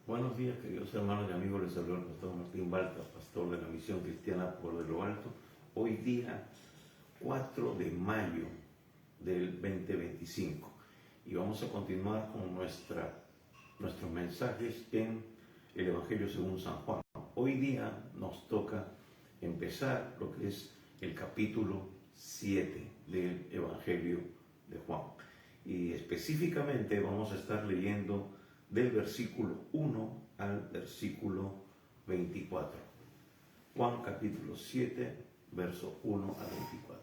Buenos días, queridos hermanos y amigos. Les saluda el pastor Martín Balta, pastor de la Misión Cristiana por de lo Alto. Hoy día 4 de mayo del 2025 y vamos a continuar con nuestros mensajes en el Evangelio según San Juan. Hoy día nos toca empezar lo que es el capítulo 7 del Evangelio de Juan. Y específicamente vamos a estar leyendo del versículo 1 al versículo 24. Juan capítulo 7, verso 1 al 24.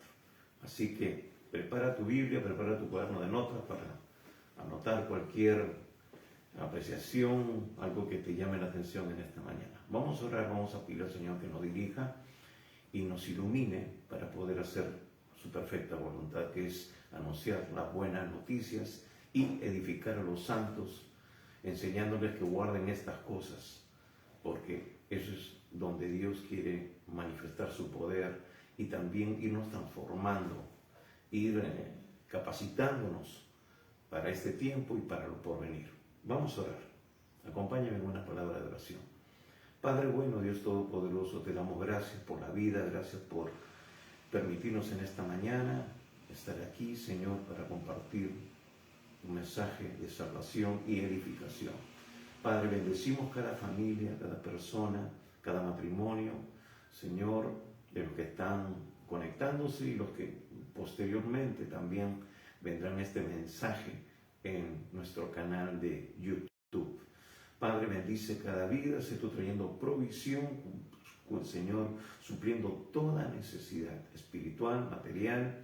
Así que prepara tu Biblia, prepara tu cuaderno de notas para anotar cualquier apreciación, algo que te llame la atención en esta mañana. Vamos a orar, vamos a pedir al Señor que nos dirija y nos ilumine para poder hacer su perfecta voluntad, que es anunciar las buenas noticias y edificar a los santos, enseñándoles que guarden estas cosas, porque eso es donde Dios quiere manifestar su poder y también irnos transformando, ir capacitándonos para este tiempo y para lo porvenir. Vamos a orar. Acompáñame en una palabra de oración. Padre bueno, Dios Todopoderoso, te damos gracias por la vida, gracias por permitirnos en esta mañana estar aquí, Señor, para compartir un mensaje de salvación y edificación. Padre, bendecimos cada familia, cada persona, cada matrimonio, Señor, de los que están conectándose y los que posteriormente también vendrán este mensaje en nuestro canal de YouTube. Padre, bendice cada vida, sé tú trayendo provisión, Señor, supliendo toda necesidad espiritual, material,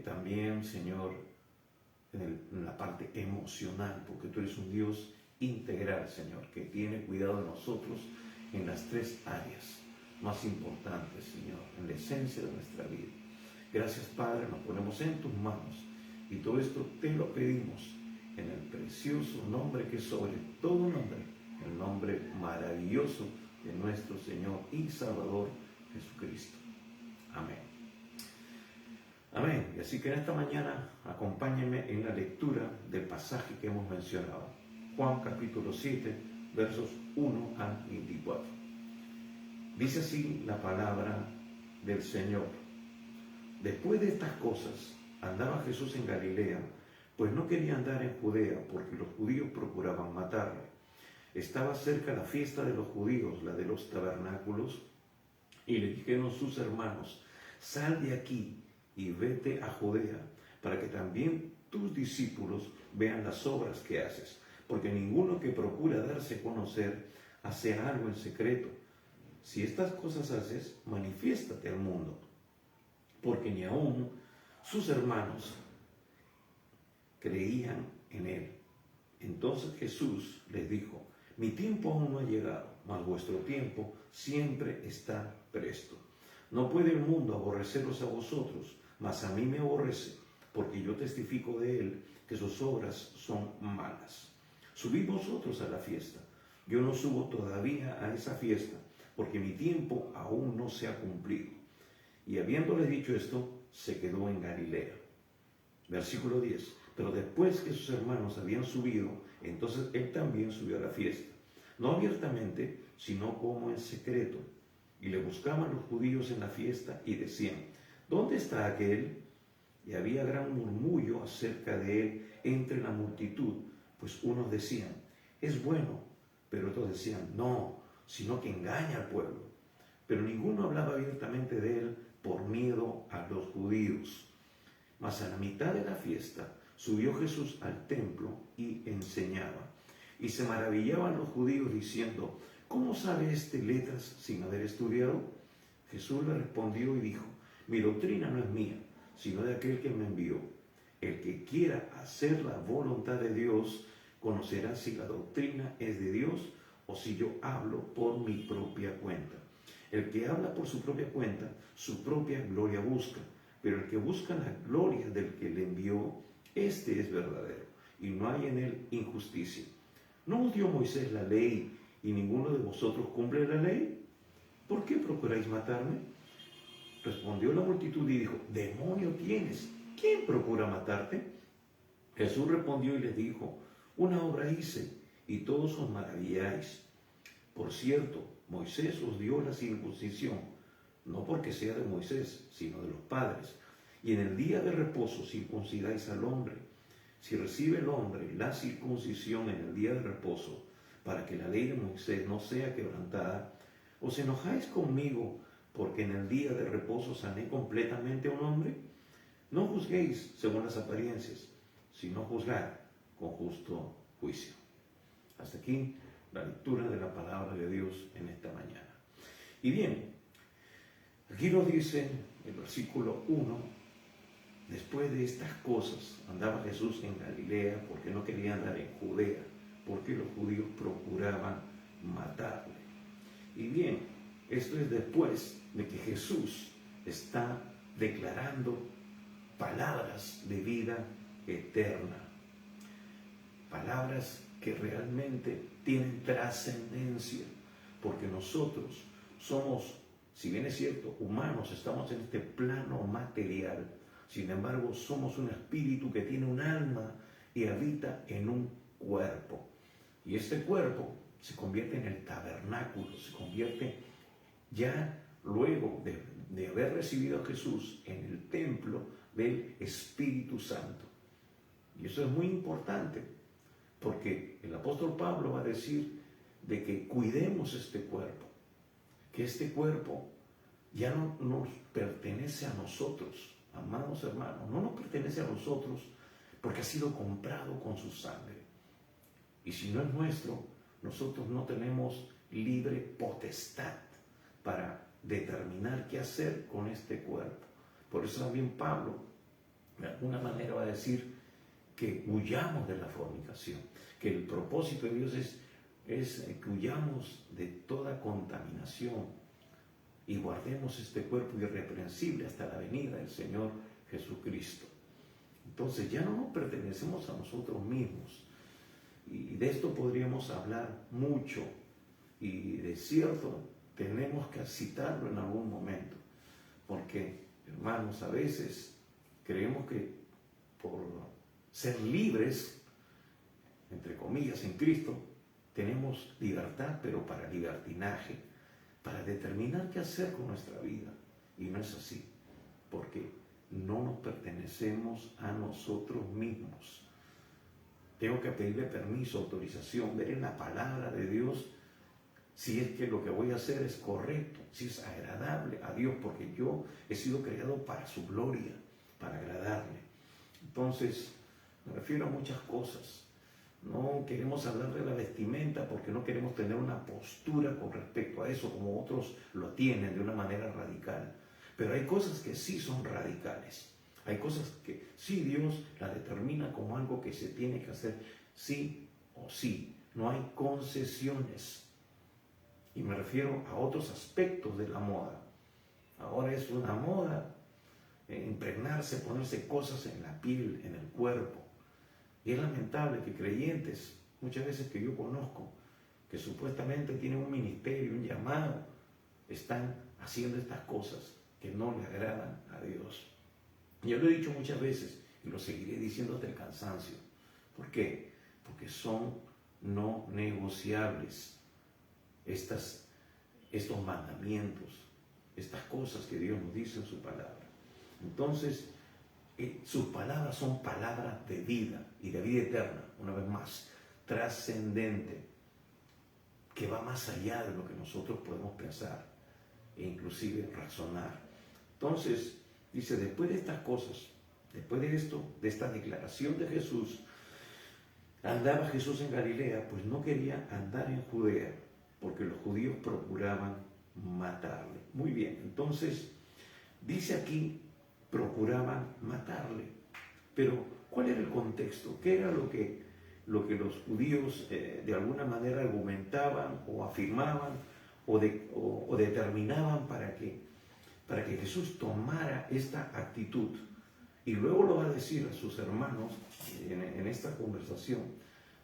también, Señor, en la parte emocional, porque tú eres un Dios integral, Señor, que tiene cuidado de nosotros en las tres áreas más importantes, Señor, en la esencia de nuestra vida. Gracias, Padre, nos ponemos en tus manos y todo esto te lo pedimos en el precioso nombre que es sobre todo nombre, el nombre maravilloso de nuestro Señor y Salvador Jesucristo. Amén. Amén. Y así que en esta mañana acompáñenme en la lectura del pasaje que hemos mencionado. Juan capítulo 7, versos 1 al 24. Dice así la palabra del Señor. Después de estas cosas, andaba Jesús en Galilea, pues no quería andar en Judea, porque los judíos procuraban matarle. Estaba cerca la fiesta de los judíos, la de los tabernáculos, y le dijeron sus hermanos: sal de aquí y vete a Judea, para que también tus discípulos vean las obras que haces, porque ninguno que procura darse a conocer hace algo en secreto. Si estas cosas haces, manifiéstate al mundo, porque ni aun sus hermanos creían en él. Entonces Jesús les dijo: mi tiempo aún no ha llegado, mas vuestro tiempo siempre está presto. No puede el mundo aborreceros a vosotros, mas a mí me aborrece, porque yo testifico de él que sus obras son malas. Subid vosotros a la fiesta. Yo no subo todavía a esa fiesta, porque mi tiempo aún no se ha cumplido. Y habiéndoles dicho esto, se quedó en Galilea. Versículo 10. Pero después que sus hermanos habían subido, entonces él también subió a la fiesta. No abiertamente, sino como en secreto. Y le buscaban los judíos en la fiesta y decían: ¿dónde está aquel? Y había gran murmullo acerca de él entre la multitud, pues unos decían: es bueno, pero otros decían: no, sino que engaña al pueblo. Pero ninguno hablaba abiertamente de él por miedo a los judíos. Mas a la mitad de la fiesta subió Jesús al templo y enseñaba. Y se maravillaban los judíos diciendo: ¿cómo sabe este letras sin haber estudiado? Jesús le respondió y dijo: mi doctrina no es mía, sino de aquel que me envió. El que quiera hacer la voluntad de Dios conocerá si la doctrina es de Dios o si yo hablo por mi propia cuenta. El que habla por su propia cuenta, su propia gloria busca, pero el que busca la gloria del que le envió, este es verdadero, y no hay en él injusticia. ¿No os dio Moisés la ley y ninguno de vosotros cumple la ley? ¿Por qué procuráis matarme? Respondió la multitud y dijo: demonio tienes, ¿quién procura matarte? Jesús respondió y les dijo: una obra hice, y todos os maravilláis. Por cierto, Moisés os dio la circuncisión, no porque sea de Moisés, sino de los padres. Y en el día de reposo circuncidáis al hombre. Si recibe el hombre la circuncisión en el día de reposo, para que la ley de Moisés no sea quebrantada, ¿os enojáis conmigo porque en el día de reposo sané completamente a un hombre? No juzguéis según las apariencias, sino juzgad con justo juicio. Hasta aquí la lectura de la palabra de Dios en esta mañana. Y bien, aquí nos dice el versículo 1, después de estas cosas andaba Jesús en Galilea porque no quería andar en Judea, porque los judíos procuraban matarle. Y bien, esto es después de que Jesús está declarando palabras de vida eterna, palabras que realmente tienen trascendencia, porque nosotros somos, si bien es cierto, humanos, estamos en este plano material, sin embargo somos un espíritu que tiene un alma y habita en un cuerpo. Y este cuerpo se convierte en el tabernáculo, se convierte ya luego de haber recibido a Jesús en el templo del Espíritu Santo. Y eso es muy importante, porque el apóstol Pablo va a decir de que cuidemos este cuerpo, que este cuerpo ya no nos pertenece a nosotros, amados hermanos, no nos pertenece a nosotros porque ha sido comprado con su sangre. Y si no es nuestro, nosotros no tenemos libre potestad para determinar qué hacer con este cuerpo. Por eso también Pablo, de alguna manera, va a decir que huyamos de la fornicación, que el propósito de Dios es que huyamos de toda contaminación y guardemos este cuerpo irreprensible hasta la venida del Señor Jesucristo. Entonces ya no nos pertenecemos a nosotros mismos. Y de esto podríamos hablar mucho, y de cierto tenemos que citarlo en algún momento, porque, hermanos, a veces creemos que por ser libres, entre comillas, en Cristo, tenemos libertad, pero para libertinaje, para determinar qué hacer con nuestra vida. Y no es así, porque no nos pertenecemos a nosotros mismos. Tengo que pedirle permiso, autorización, ver en la palabra de Dios si es que lo que voy a hacer es correcto, si es agradable a Dios, porque yo he sido creado para su gloria, para agradarle. Entonces, me refiero a muchas cosas. No queremos hablar de la vestimenta porque no queremos tener una postura con respecto a eso, como otros lo tienen de una manera radical. Pero hay cosas que sí son radicales. Hay cosas que sí Dios la determina como algo que se tiene que hacer sí o sí. No hay concesiones. Y me refiero a otros aspectos de la moda. Ahora es una moda impregnarse, ponerse cosas en la piel, en el cuerpo. Y es lamentable que creyentes, muchas veces que yo conozco, que supuestamente tienen un ministerio, un llamado, están haciendo estas cosas que no le agradan a Dios. Yo lo he dicho muchas veces y lo seguiré diciendo hasta el cansancio. ¿Por qué? Porque son no negociables estos mandamientos, estas cosas que Dios nos dice en su palabra. Entonces, sus palabras son palabras de vida y de vida eterna, una vez más, trascendente, que va más allá de lo que nosotros podemos pensar e inclusive razonar. Entonces, dice, después de estas cosas, después de esto, de esta declaración de Jesús, andaba Jesús en Galilea, pues no quería andar en Judea, porque los judíos procuraban matarle. Muy bien, entonces, dice aquí, procuraban matarle. Pero, ¿cuál era el contexto? ¿Qué era lo que los judíos de alguna manera argumentaban o afirmaban o determinaban para que Jesús tomara esta actitud? Y luego lo va a decir a sus hermanos en esta conversación,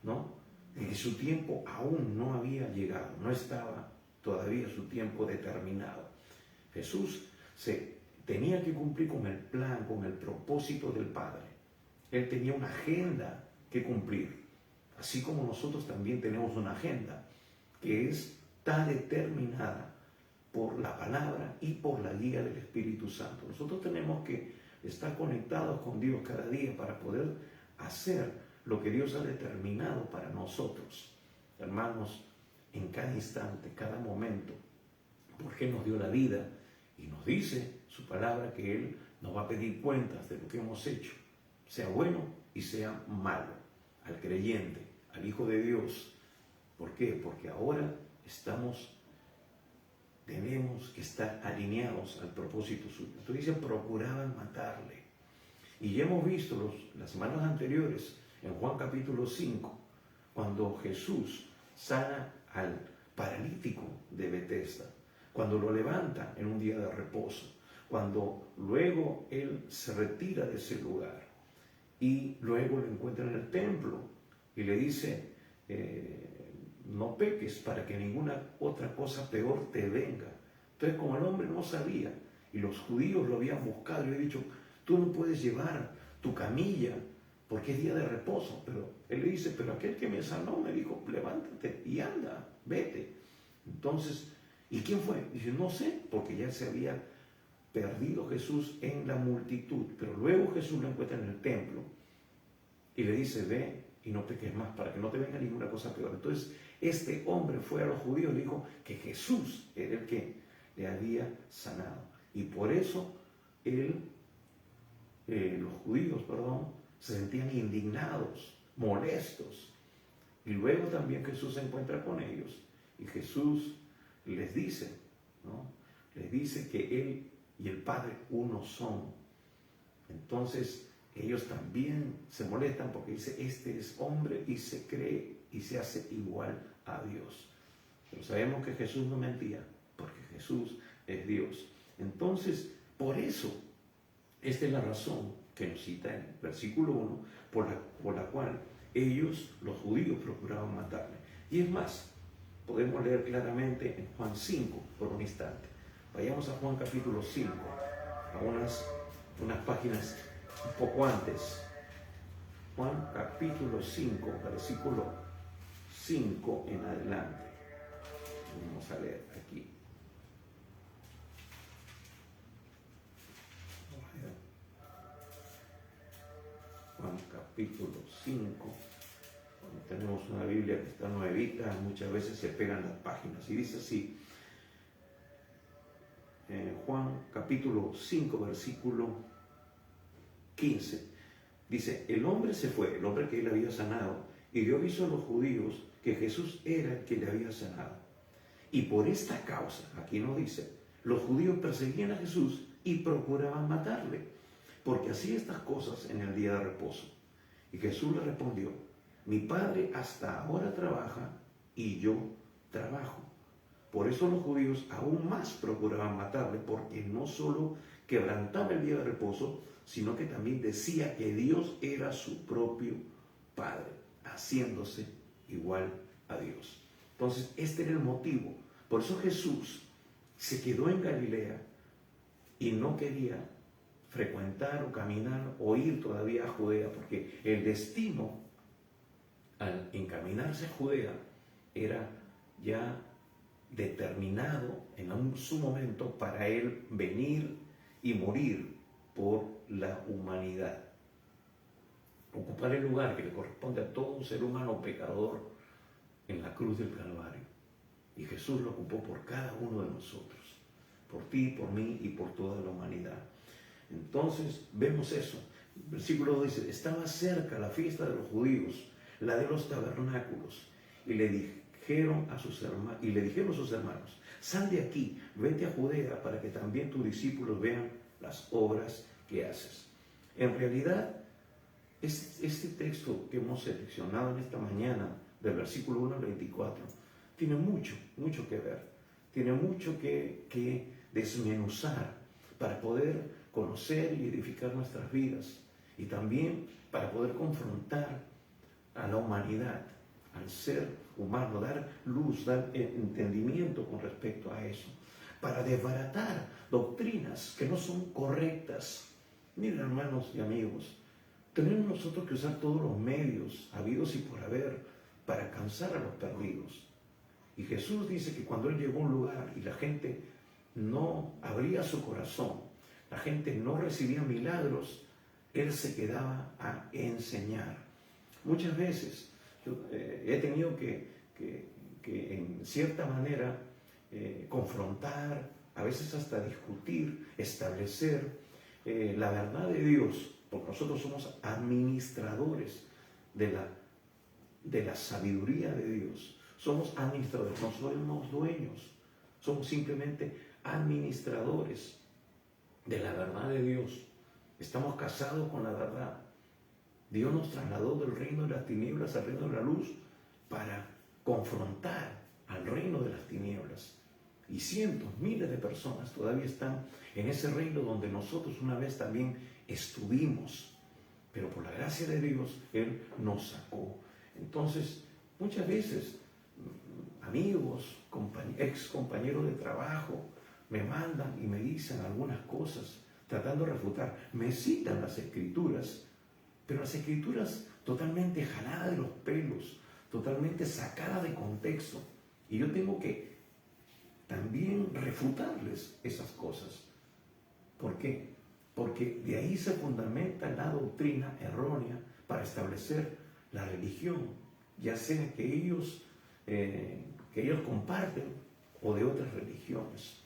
¿no? Que su tiempo aún no había llegado, no estaba todavía su tiempo determinado. Jesús tenía que cumplir con el plan, con el propósito del Padre. Él tenía una agenda que cumplir. así como nosotros también tenemos una agenda que está determinada por la palabra y por la guía del Espíritu Santo. Nosotros tenemos que estar conectados con Dios cada día para poder hacer lo que Dios ha determinado para nosotros. Hermanos, en cada instante, cada momento, porque Él nos dio la vida y nos dice su palabra que Él nos va a pedir cuentas de lo que hemos hecho, sea bueno y sea malo, al creyente, al Hijo de Dios. ¿Por qué? Porque ahora tenemos que estar alineados al propósito suyo. Entonces dice, procuraban matarle. Y ya hemos visto las semanas anteriores, en Juan capítulo 5, cuando Jesús sana al paralítico de Betesda, cuando lo levanta en un día de reposo, cuando luego Él se retira de ese lugar y luego lo encuentra en el templo y le dice, no peques para que ninguna otra cosa peor te venga. Entonces, como el hombre no sabía y los judíos lo habían buscado, le he dicho, tú no puedes llevar tu camilla porque es día de reposo. Pero él le dice, pero aquel que me sanó me dijo, levántate y anda, vete. Entonces, ¿y quién fue? Dice, no sé, porque ya se había perdido Jesús en la multitud. Pero luego Jesús lo encuentra en el templo y le dice, ve y no peques más para que no te venga ninguna cosa peor. Entonces, este hombre fue a los judíos y dijo que Jesús era el que le había sanado. Y por eso los judíos, se sentían indignados, molestos. Y luego también Jesús se encuentra con ellos y Jesús les dice, ¿no? Les dice que Él y el Padre uno son. Entonces ellos también se molestan porque dice, este es hombre y se cree y se hace igual a Dios. Pero sabemos que Jesús no mentía, porque Jesús es Dios. Entonces, por eso, esta es la razón que nos cita en el versículo 1, por la cual ellos, los judíos, procuraban matarle. Y es más, podemos leer claramente en Juan 5, por un instante. Vayamos a Juan capítulo 5, a unas páginas un poco antes. Juan capítulo 5, versículo 5 en adelante. Vamos a leer aquí. Juan capítulo 5. Cuando tenemos una Biblia que está nuevita, muchas veces se pegan las páginas. Y dice así, Juan capítulo 5, versículo 15. Dice, el hombre se fue, el hombre que él había sanado, y dio aviso a los judíos que Jesús era el que le había sanado. Y por esta causa, aquí no dice, los judíos perseguían a Jesús y procuraban matarle, porque hacía estas cosas en el día de reposo. Y Jesús le respondió, mi Padre hasta ahora trabaja y yo trabajo. Por eso los judíos aún más procuraban matarle, porque no solo quebrantaba el día de reposo, sino que también decía que Dios era su propio Padre, haciéndose igual a Dios. Entonces, este era el motivo. Por eso Jesús se quedó en Galilea y no quería frecuentar o caminar o ir todavía a Judea, porque el destino al encaminarse a Judea era ya determinado en su momento para él venir y morir por la humanidad, ocupar el lugar que le corresponde a todo un ser humano pecador en la cruz del Calvario. Y Jesús lo ocupó por cada uno de nosotros, por ti, por mí y por toda la humanidad. Entonces vemos eso. El versículo 2 dice, estaba cerca la fiesta de los judíos, la de los tabernáculos, y le dijeron a sus hermanos, sal de aquí, vete a Judea para que también tus discípulos vean las obras que haces. En realidad, este texto que hemos seleccionado en esta mañana, del versículo 1 al 24, tiene mucho que ver, tiene mucho que desmenuzar para poder conocer y edificar nuestras vidas y también para poder confrontar a la humanidad, al ser humano, dar luz, dar entendimiento con respecto a eso, para desbaratar doctrinas que no son correctas. Miren, hermanos y amigos, tenemos nosotros que usar todos los medios habidos y por haber para alcanzar a los perdidos. Y Jesús dice que cuando Él llegó a un lugar y la gente no abría su corazón, la gente no recibía milagros, Él se quedaba a enseñar. Muchas veces yo he tenido que en cierta manera confrontar, a veces hasta discutir, establecer la verdad de Dios, porque nosotros somos administradores de la sabiduría de Dios. Somos administradores, no somos dueños, somos simplemente administradores de la verdad de Dios. Estamos casados con la verdad. Dios nos trasladó del reino de las tinieblas al reino de la luz para confrontar al reino de las tinieblas. Y cientos, miles de personas todavía están en ese reino donde nosotros una vez también estuvimos. Pero por la gracia de Dios, Él nos sacó. Entonces, muchas veces, amigos, ex compañeros de trabajo, me mandan y me dicen algunas cosas, tratando de refutar. Me citan las Escrituras, pero las Escrituras totalmente jaladas de los pelos, totalmente sacadas de contexto. Y yo tengo que también refutarles esas cosas. ¿Por qué? Porque de ahí se fundamenta la doctrina errónea para establecer la religión, ya sea que ellos comparten o de otras religiones.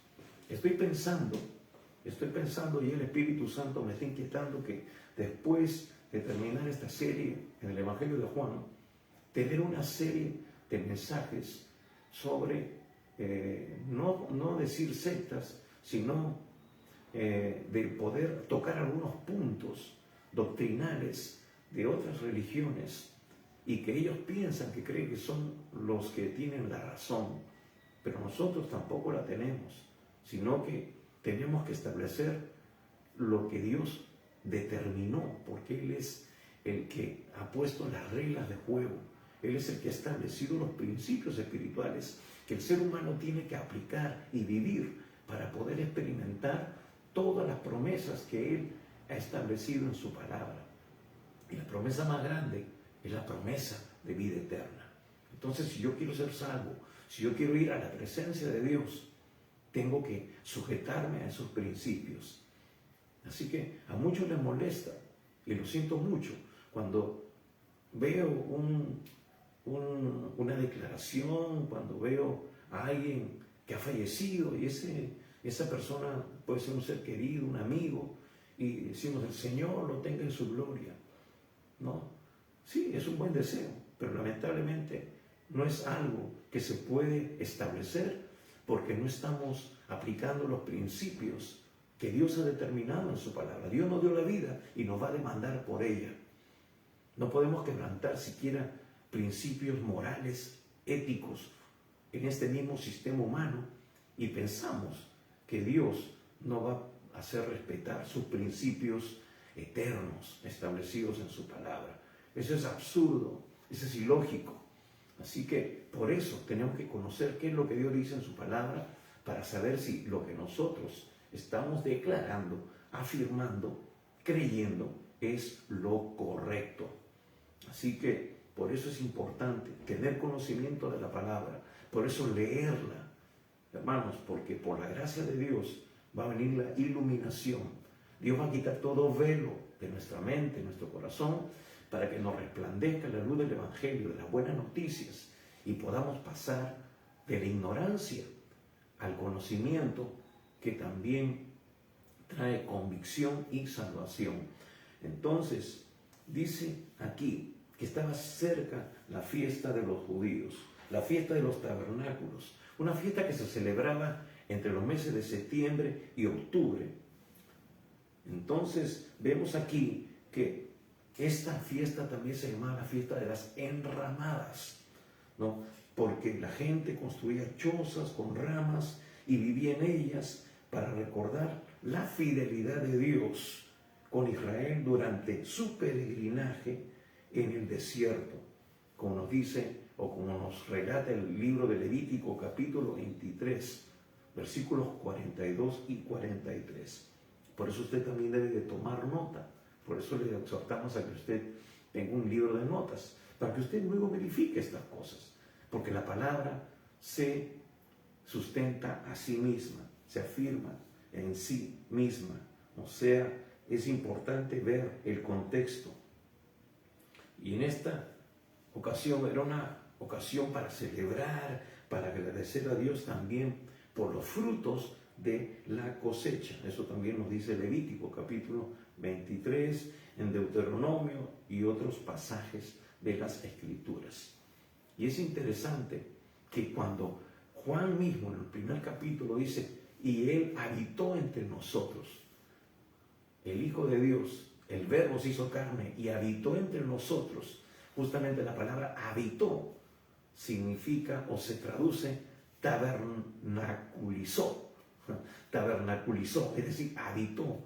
Estoy pensando y el Espíritu Santo me está inquietando que después de terminar esta serie en el Evangelio de Juan, tener una serie de mensajes sobre, no decir sectas, sino de poder tocar algunos puntos doctrinales de otras religiones y que ellos piensan, que creen que son los que tienen la razón, pero nosotros tampoco la tenemos, sino que tenemos que establecer lo que Dios determinó, porque Él es el que ha puesto las reglas de juego. Él es el que ha establecido los principios espirituales que el ser humano tiene que aplicar y vivir para poder experimentar todas las promesas que Él ha establecido en su palabra. Y la promesa más grande es la promesa de vida eterna. Entonces, si yo quiero ser salvo, si yo quiero ir a la presencia de Dios, tengo que sujetarme a esos principios. Así que a muchos les molesta, y lo siento mucho, cuando veo una declaración, cuando veo a alguien que ha fallecido y esa persona puede ser un ser querido, un amigo, y decimos, el Señor lo tenga en su gloria. ¿No? Sí, es un buen deseo, pero lamentablemente no es algo que se puede establecer porque no estamos aplicando los principios que Dios ha determinado en su palabra. Dios nos dio la vida y nos va a demandar por ella. No podemos quebrantar siquiera principios morales, éticos, en este mismo sistema humano y pensamos que Dios no va a hacer respetar sus principios eternos establecidos en su palabra. Eso es absurdo, eso es ilógico. Así que por eso tenemos que conocer qué es lo que Dios dice en su palabra para saber si lo que nosotros estamos declarando, afirmando, creyendo es lo correcto. Así que por eso es importante tener conocimiento de la palabra, por eso leerla, hermanos, porque por la gracia de Dios va a venir la iluminación. Dios va a quitar todo velo de nuestra mente, de nuestro corazón, para que nos resplandezca la luz del Evangelio, de las buenas noticias, y podamos pasar de la ignorancia al conocimiento que también trae convicción y salvación. Entonces, dice aquí que estaba cerca la fiesta de los judíos, la fiesta de los tabernáculos, una fiesta que se celebraba entre los meses de septiembre y octubre. Entonces, vemos aquí que esta fiesta también se llamaba la fiesta de las enramadas, ¿no? Porque la gente construía chozas con ramas y vivía en ellas para recordar la fidelidad de Dios con Israel durante su peregrinaje en el desierto, como nos dice o como nos relata el libro de Levítico capítulo 23, versículos 42 y 43. Por eso usted también debe de tomar nota. Por eso le exhortamos a que usted tenga un libro de notas, para que usted luego verifique estas cosas, porque la palabra se sustenta a sí misma, se afirma en sí misma. O sea, es importante ver el contexto. Y en esta ocasión era una ocasión para celebrar, para agradecer a Dios también por los frutos de la cosecha. Eso también nos dice Levítico capítulo 23, en Deuteronomio y otros pasajes de las Escrituras. Y es interesante que cuando Juan mismo en el primer capítulo dice, y Él habitó entre nosotros, el Hijo de Dios, el Verbo se hizo carne y habitó entre nosotros. Justamente la palabra habitó significa o se traduce tabernaculizó, es decir, habitó,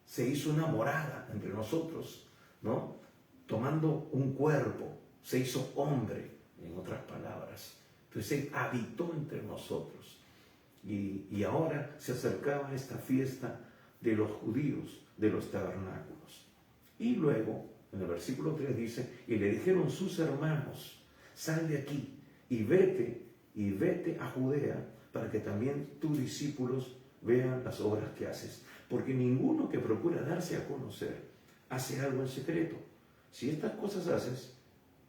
se hizo una morada entre nosotros, ¿no? Tomando un cuerpo, se hizo hombre, en otras palabras. Entonces Él habitó entre nosotros. Y ahora se acercaba esta fiesta de los judíos, de los tabernáculos. Y luego, en el versículo 3 dice, y le dijeron sus hermanos, sal de aquí y vete a Judea, para que también tus discípulos vean las obras que haces. Porque ninguno que procura darse a conocer hace algo en secreto. Si estas cosas haces,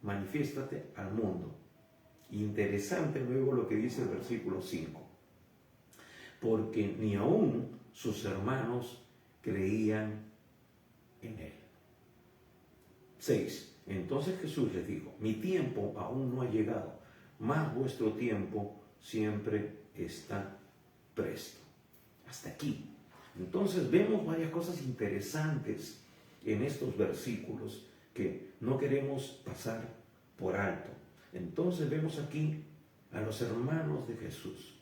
manifiéstate al mundo. Interesante luego lo que dice el versículo 5. Porque ni aún sus hermanos creían en él. 6. Entonces Jesús les dijo, mi tiempo aún no ha llegado, mas vuestro tiempo siempre está presto. Hasta aquí. Entonces vemos varias cosas interesantes en estos versículos que no queremos pasar por alto. Entonces vemos aquí a los hermanos de Jesús.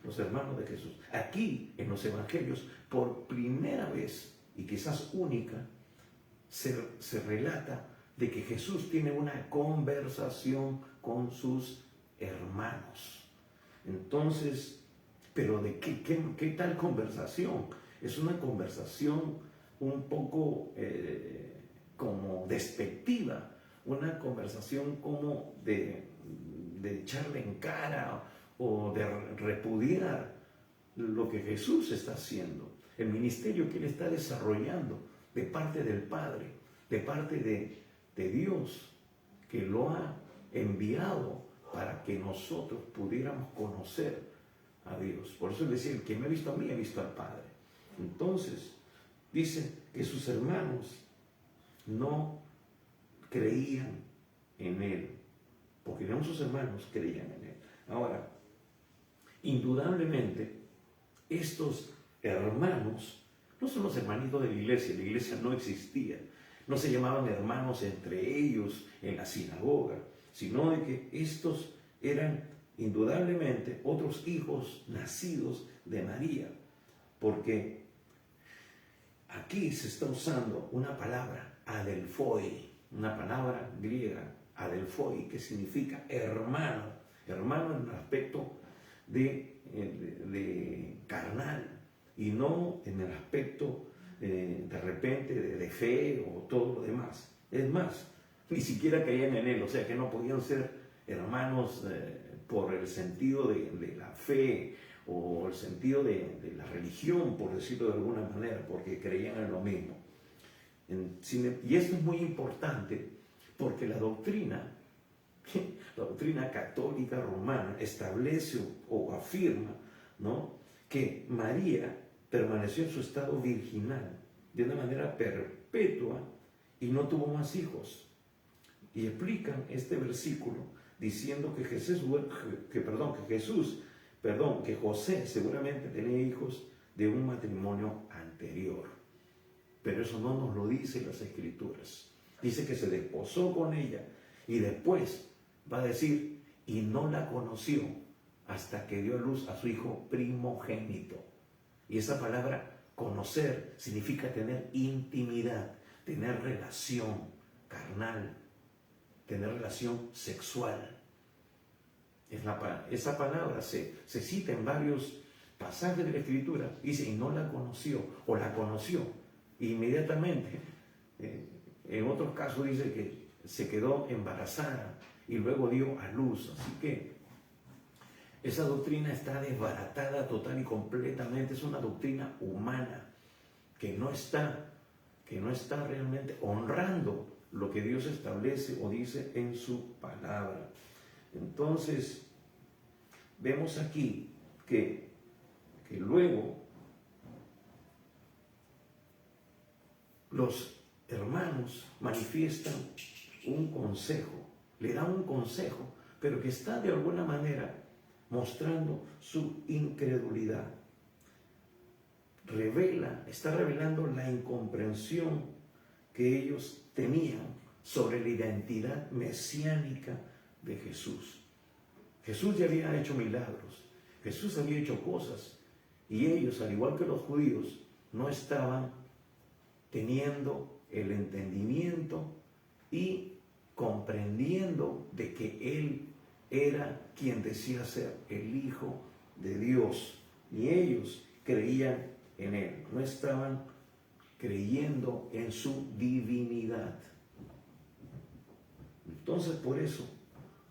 Los hermanos de Jesús. Aquí en los evangelios, por primera vez y quizás única, se relata de que Jesús tiene una conversación con sus hermanos. Entonces, pero ¿de qué tal conversación? Es una conversación un poco como despectiva, una conversación como de echarle en cara o de repudiar lo que Jesús está haciendo, el ministerio que Él está desarrollando de parte del Padre, de parte de Dios, que lo ha enviado para que nosotros pudiéramos conocer a Dios. Por eso Él decía, el que me ha visto a mí, ha visto al Padre. Entonces, dice que sus hermanos no creían en Él, porque no sus hermanos creían en Él. Ahora, indudablemente, estos hermanos no son los hermanitos de la iglesia no existía, no se llamaban hermanos entre ellos en la sinagoga, sino de que estos eran indudablemente otros hijos nacidos de María, porque aquí se está usando una palabra, adelphoi, una palabra griega, adelphoi, que significa hermano en el aspecto de carnal, y no en el aspecto de repente de fe o todo lo demás. Es más, ni siquiera creían en Él, o sea que no podían ser hermanos por el sentido de la fe o el sentido de la religión, por decirlo de alguna manera, porque creían en lo mismo. Y esto es muy importante porque la doctrina católica romana establece o afirma, ¿no?, que María permaneció en su estado virginal de una manera perpetua y no tuvo más hijos. Y explican este versículo diciendo que José seguramente tenía hijos de un matrimonio anterior. Pero eso no nos lo dicen las Escrituras. Dice que se desposó con ella y después va a decir, y no la conoció hasta que dio a luz a su hijo primogénito. Y esa palabra conocer significa tener intimidad, tener relación carnal, tener relación sexual. Esa palabra se cita en varios pasajes de la Escritura. Dice, y no la conoció, o la conoció inmediatamente. En otros casos dice que se quedó embarazada y luego dio a luz. Así que esa doctrina está desbaratada total y completamente. Es una doctrina humana que no está realmente honrando lo que Dios establece o dice en su palabra. Entonces, vemos aquí que luego los hermanos manifiestan un consejo, le dan un consejo, pero que está de alguna manera mostrando su incredulidad. Está revelando la incomprensión que ellos tenían sobre la identidad mesiánica de Jesús. Jesús ya había hecho milagros, Jesús había hecho cosas, y ellos, al igual que los judíos, no estaban teniendo el entendimiento y comprendiendo de que Él era quien decía ser el Hijo de Dios, y ellos creían en Él, no estaban creyendo en su divinidad. Entonces, por eso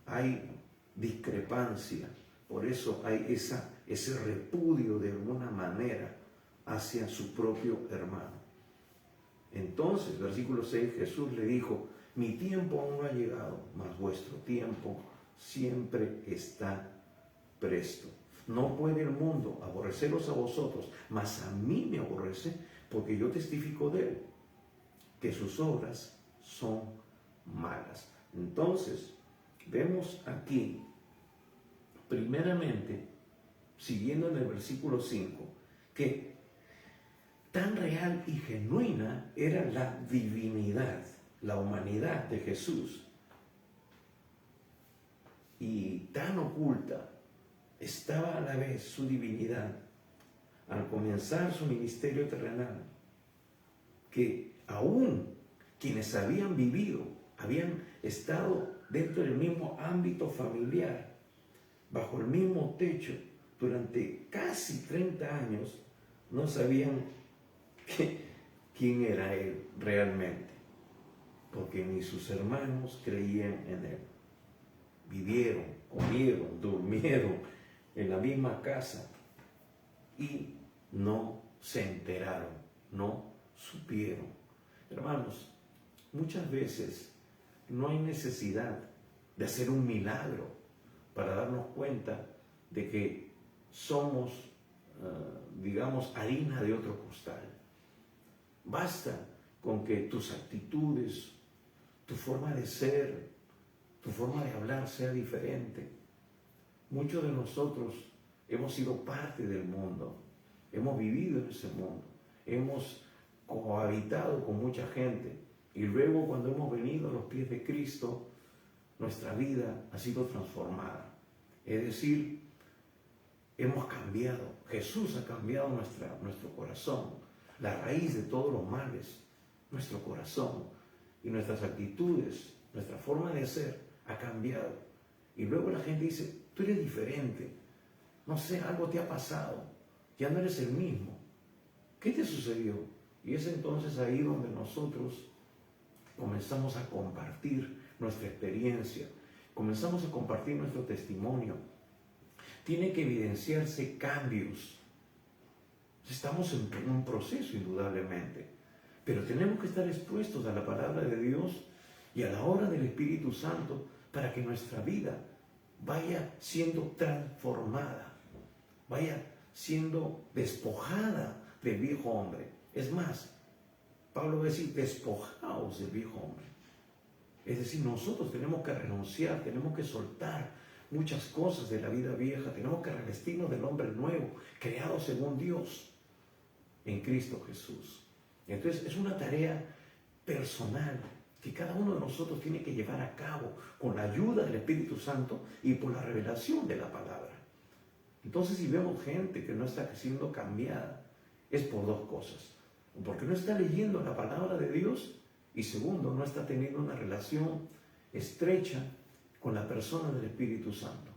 hay discrepancia, por eso hay ese repudio de alguna manera hacia su propio hermano. Entonces, versículo 6, Jesús le dijo: mi tiempo aún no ha llegado, mas vuestro tiempo siempre está presto. No puede el mundo aborreceros a vosotros, mas a mí me aborrece, porque yo testifico de él, que sus obras son malas. Entonces, vemos aquí, primeramente, siguiendo en el versículo 5, que tan real y genuina era la divinidad, la humanidad de Jesús, y tan oculta estaba a la vez su divinidad al comenzar su ministerio terrenal, que aún quienes habían estado dentro del mismo ámbito familiar, bajo el mismo techo, durante casi 30 años, no sabían quién era Él realmente, porque ni sus hermanos creían en Él. Vivieron, comieron, durmieron en la misma casa y no se enteraron, no supieron. Hermanos, muchas veces no hay necesidad de hacer un milagro para darnos cuenta de que somos, digamos, harina de otro costal. Basta con que tus actitudes, tu forma de ser, tu forma de hablar sea diferente. Muchos de nosotros hemos sido parte del mundo, hemos vivido en ese mundo, hemos cohabitado con mucha gente, y luego cuando hemos venido a los pies de Cristo, nuestra vida ha sido transformada. Es decir, hemos cambiado. Jesús ha cambiado nuestro corazón. La raíz de todos los males, nuestro corazón, y nuestras actitudes, nuestra forma de ser ha cambiado. Y luego la gente dice: tú eres diferente, no sé, algo te ha pasado, ya no eres el mismo. ¿Qué te sucedió? Y es entonces ahí donde nosotros comenzamos a compartir nuestra experiencia, comenzamos a compartir nuestro testimonio. Tiene que evidenciarse cambios. Estamos en un proceso, indudablemente, pero tenemos que estar expuestos a la palabra de Dios y a la obra del Espíritu Santo para que nuestra vida vaya siendo transformada, vaya siendo despojada del viejo hombre. Es más, Pablo va a decir: despojaos del viejo hombre. Es decir, nosotros tenemos que renunciar, tenemos que soltar muchas cosas de la vida vieja, tenemos que revestirnos del hombre nuevo, creado según Dios en Cristo Jesús. Entonces es una tarea personal que cada uno de nosotros tiene que llevar a cabo con la ayuda del Espíritu Santo y por la revelación de la palabra. Entonces, si vemos gente que no está siendo cambiada, es por dos cosas: porque no está leyendo la palabra de Dios, y segundo, no está teniendo una relación estrecha con la persona del Espíritu Santo,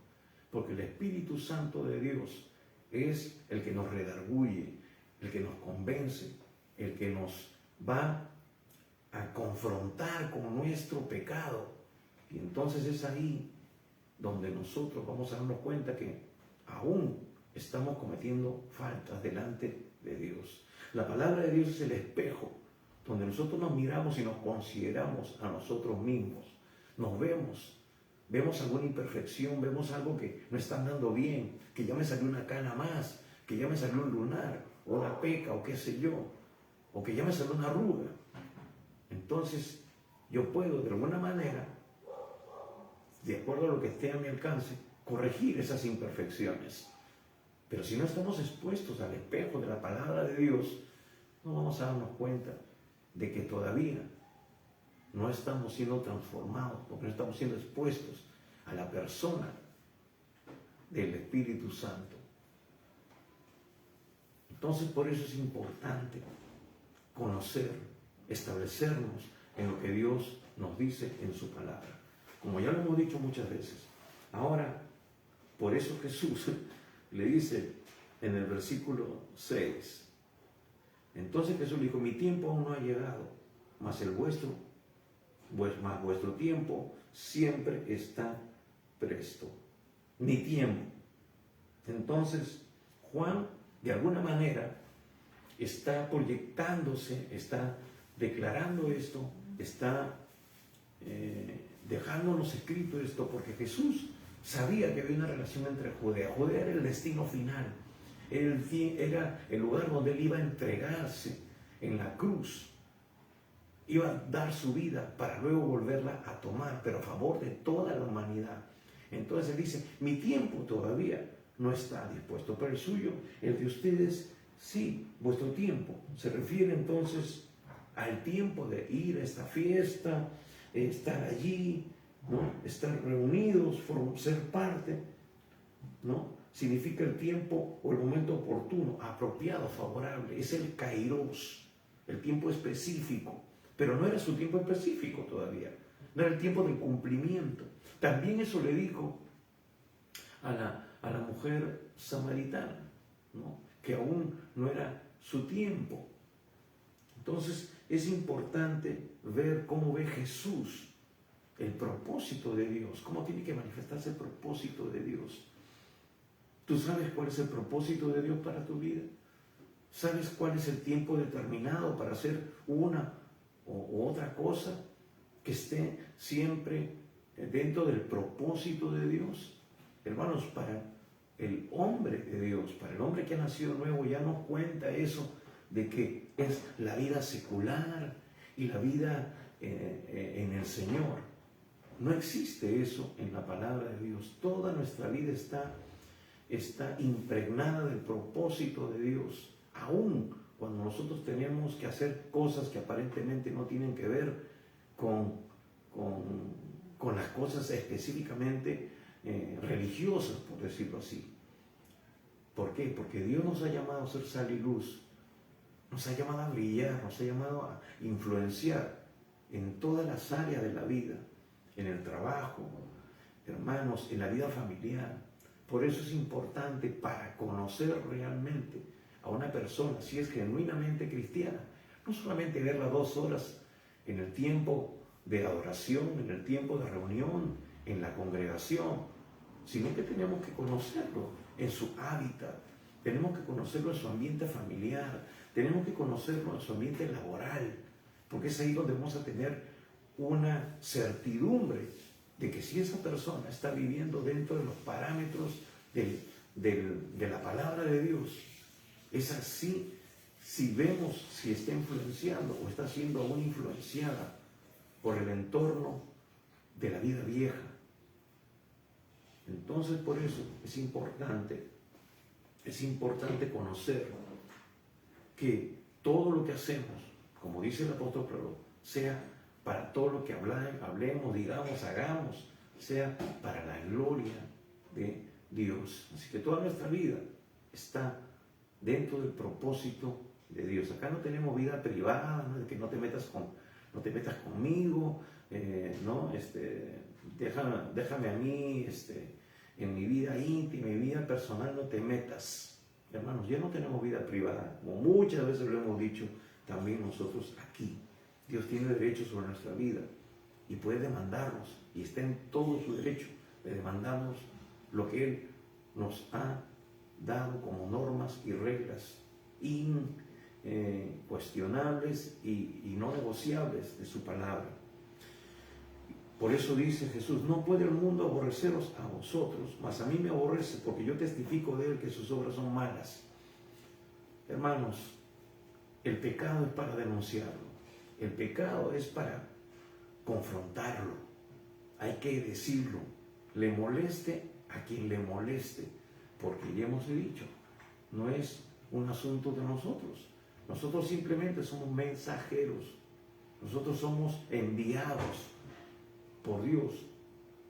porque el Espíritu Santo de Dios es el que nos redarguye, el que nos convence, el que nos va a confrontar con nuestro pecado. Y entonces es ahí donde nosotros vamos a darnos cuenta que aún estamos cometiendo faltas delante de Dios. La palabra de Dios es el espejo donde nosotros nos miramos y nos consideramos a nosotros mismos. Nos vemos alguna imperfección, vemos algo que no está andando bien, que ya me salió una cana más, que ya me salió un lunar, o una peca, o qué sé yo, o que ya me salió una arruga. Entonces, yo puedo de alguna manera, de acuerdo a lo que esté a mi alcance, corregir esas imperfecciones. Pero si no estamos expuestos al espejo de la palabra de Dios, no vamos a darnos cuenta de que todavía no estamos siendo transformados, porque no estamos siendo expuestos a la persona del Espíritu Santo. Entonces, por eso es importante conocer, establecernos en lo que Dios nos dice en su palabra. Como ya lo hemos dicho muchas veces. Ahora, por eso Jesús le dice en el versículo 6, entonces Jesús le dijo, mi tiempo aún no ha llegado, mas el vuestro, más vuestro tiempo siempre está presto. Mi tiempo. Entonces, Juan, de alguna manera, está proyectándose, está declarando esto, está dejándonos escrito esto, porque Jesús sabía que había una relación entre Judea. Judea era el destino final, era el lugar donde él iba a entregarse en la cruz, iba a dar su vida para luego volverla a tomar, pero a favor de toda la humanidad. Entonces él dice, mi tiempo todavía no está dispuesto, pero el suyo, el de ustedes, sí, vuestro tiempo. Se refiere entonces al tiempo de ir a esta fiesta, estar allí, ¿no? Estar reunidos, ser parte, ¿no? Significa el tiempo o el momento oportuno, apropiado, favorable. Es el kairos, el tiempo específico. Pero no era su tiempo específico todavía. No era el tiempo del cumplimiento. También eso le dijo a la mujer samaritana, ¿no? Que aún no era su tiempo. Entonces es importante ver cómo ve Jesús el propósito de Dios, cómo tiene que manifestarse el propósito de Dios. ¿Tú sabes cuál es el propósito de Dios para tu vida? ¿Sabes cuál es el tiempo determinado para hacer una u otra cosa que esté siempre dentro del propósito de Dios? Hermanos, para el hombre de Dios, para el hombre que ha nacido nuevo, ya no cuenta eso de que es la vida secular y la vida en el Señor. No existe eso en la palabra de Dios. Toda nuestra vida está impregnada del propósito de Dios, aún cuando nosotros tenemos que hacer cosas que aparentemente no tienen que ver con las cosas específicamente religiosas, por decirlo así. ¿Por qué? Porque Dios nos ha llamado a ser sal y luz, nos ha llamado a brillar, nos ha llamado a influenciar en todas las áreas de la vida, en el trabajo, hermanos, en la vida familiar. Por eso es importante, para conocer realmente a una persona, si es genuinamente cristiana, no solamente verla 2 horas en el tiempo de adoración, en el tiempo de reunión, en la congregación, sino que tenemos que conocerlo en su hábitat, tenemos que conocerlo en su ambiente familiar, tenemos que conocerlo en su ambiente laboral, porque es ahí donde vamos a tener una certidumbre de que si esa persona está viviendo dentro de los parámetros de la palabra de Dios, es así. Si vemos si está influenciando o está siendo aún influenciada por el entorno de la vida vieja. Entonces, por eso es importante conocer que todo lo que hacemos, como dice el apóstol Pablo, sea para todo lo que hablemos, digamos, hagamos, sea para la gloria de Dios. Así que toda nuestra vida está dentro del propósito de Dios. Acá no tenemos vida privada, ¿no? De que no te metas conmigo, ¿no? Déjame a mí, en mi vida íntima, mi vida personal no te metas. Hermanos, ya no tenemos vida privada, como muchas veces lo hemos dicho también nosotros aquí. Dios tiene derecho sobre nuestra vida y puede demandarnos, y está en todo su derecho de demandarnos lo que Él nos ha dado como normas y reglas incuestionables y no negociables de su palabra. Por eso dice Jesús: no puede el mundo aborreceros a vosotros, mas a mí me aborrece, porque yo testifico de Él que sus obras son malas. Hermanos, el pecado es para denunciarlo, el pecado es para confrontarlo, hay que decirlo, le moleste a quien le moleste, porque ya hemos dicho, no es un asunto de nosotros. Nosotros simplemente somos mensajeros, nosotros somos enviados por Dios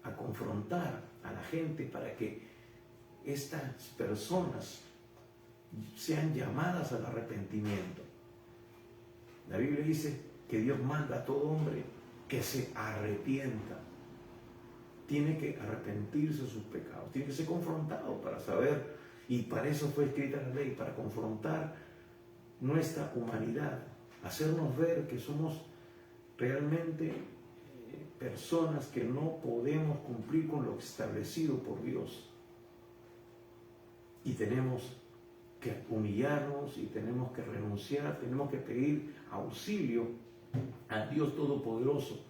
a confrontar a la gente para que estas personas sean llamadas al arrepentimiento. La Biblia dice que Dios manda a todo hombre que se arrepienta. Tiene que arrepentirse de sus pecados, tiene que ser confrontado para saber, y para eso fue escrita la ley, para confrontar nuestra humanidad, hacernos ver que somos realmente personas que no podemos cumplir con lo establecido por Dios. Y tenemos que humillarnos y tenemos que renunciar, tenemos que pedir auxilio a Dios Todopoderoso,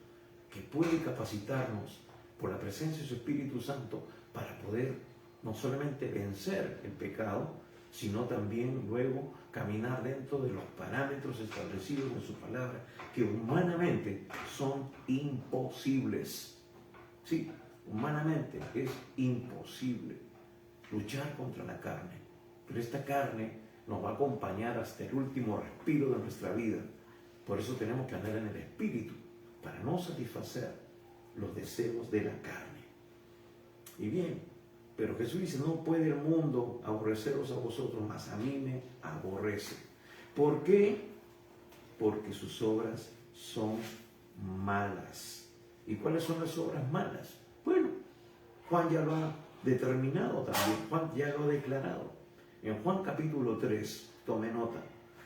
que puede capacitarnos por la presencia de su Espíritu Santo para poder no solamente vencer el pecado, sino también luego caminar dentro de los parámetros establecidos en su palabra, que humanamente son imposibles. Sí, humanamente es imposible luchar contra la carne, pero esta carne nos va a acompañar hasta el último respiro de nuestra vida. Por eso tenemos que andar en el Espíritu, para no satisfacer los deseos de la carne. Y bien, pero Jesús dice: no puede el mundo aborreceros a vosotros, mas a mí me aborrece. ¿Por qué? Porque sus obras son malas. ¿Y cuáles son las obras malas? Bueno, Juan ya lo ha determinado también, Juan ya lo ha declarado. En Juan capítulo 3, tome nota,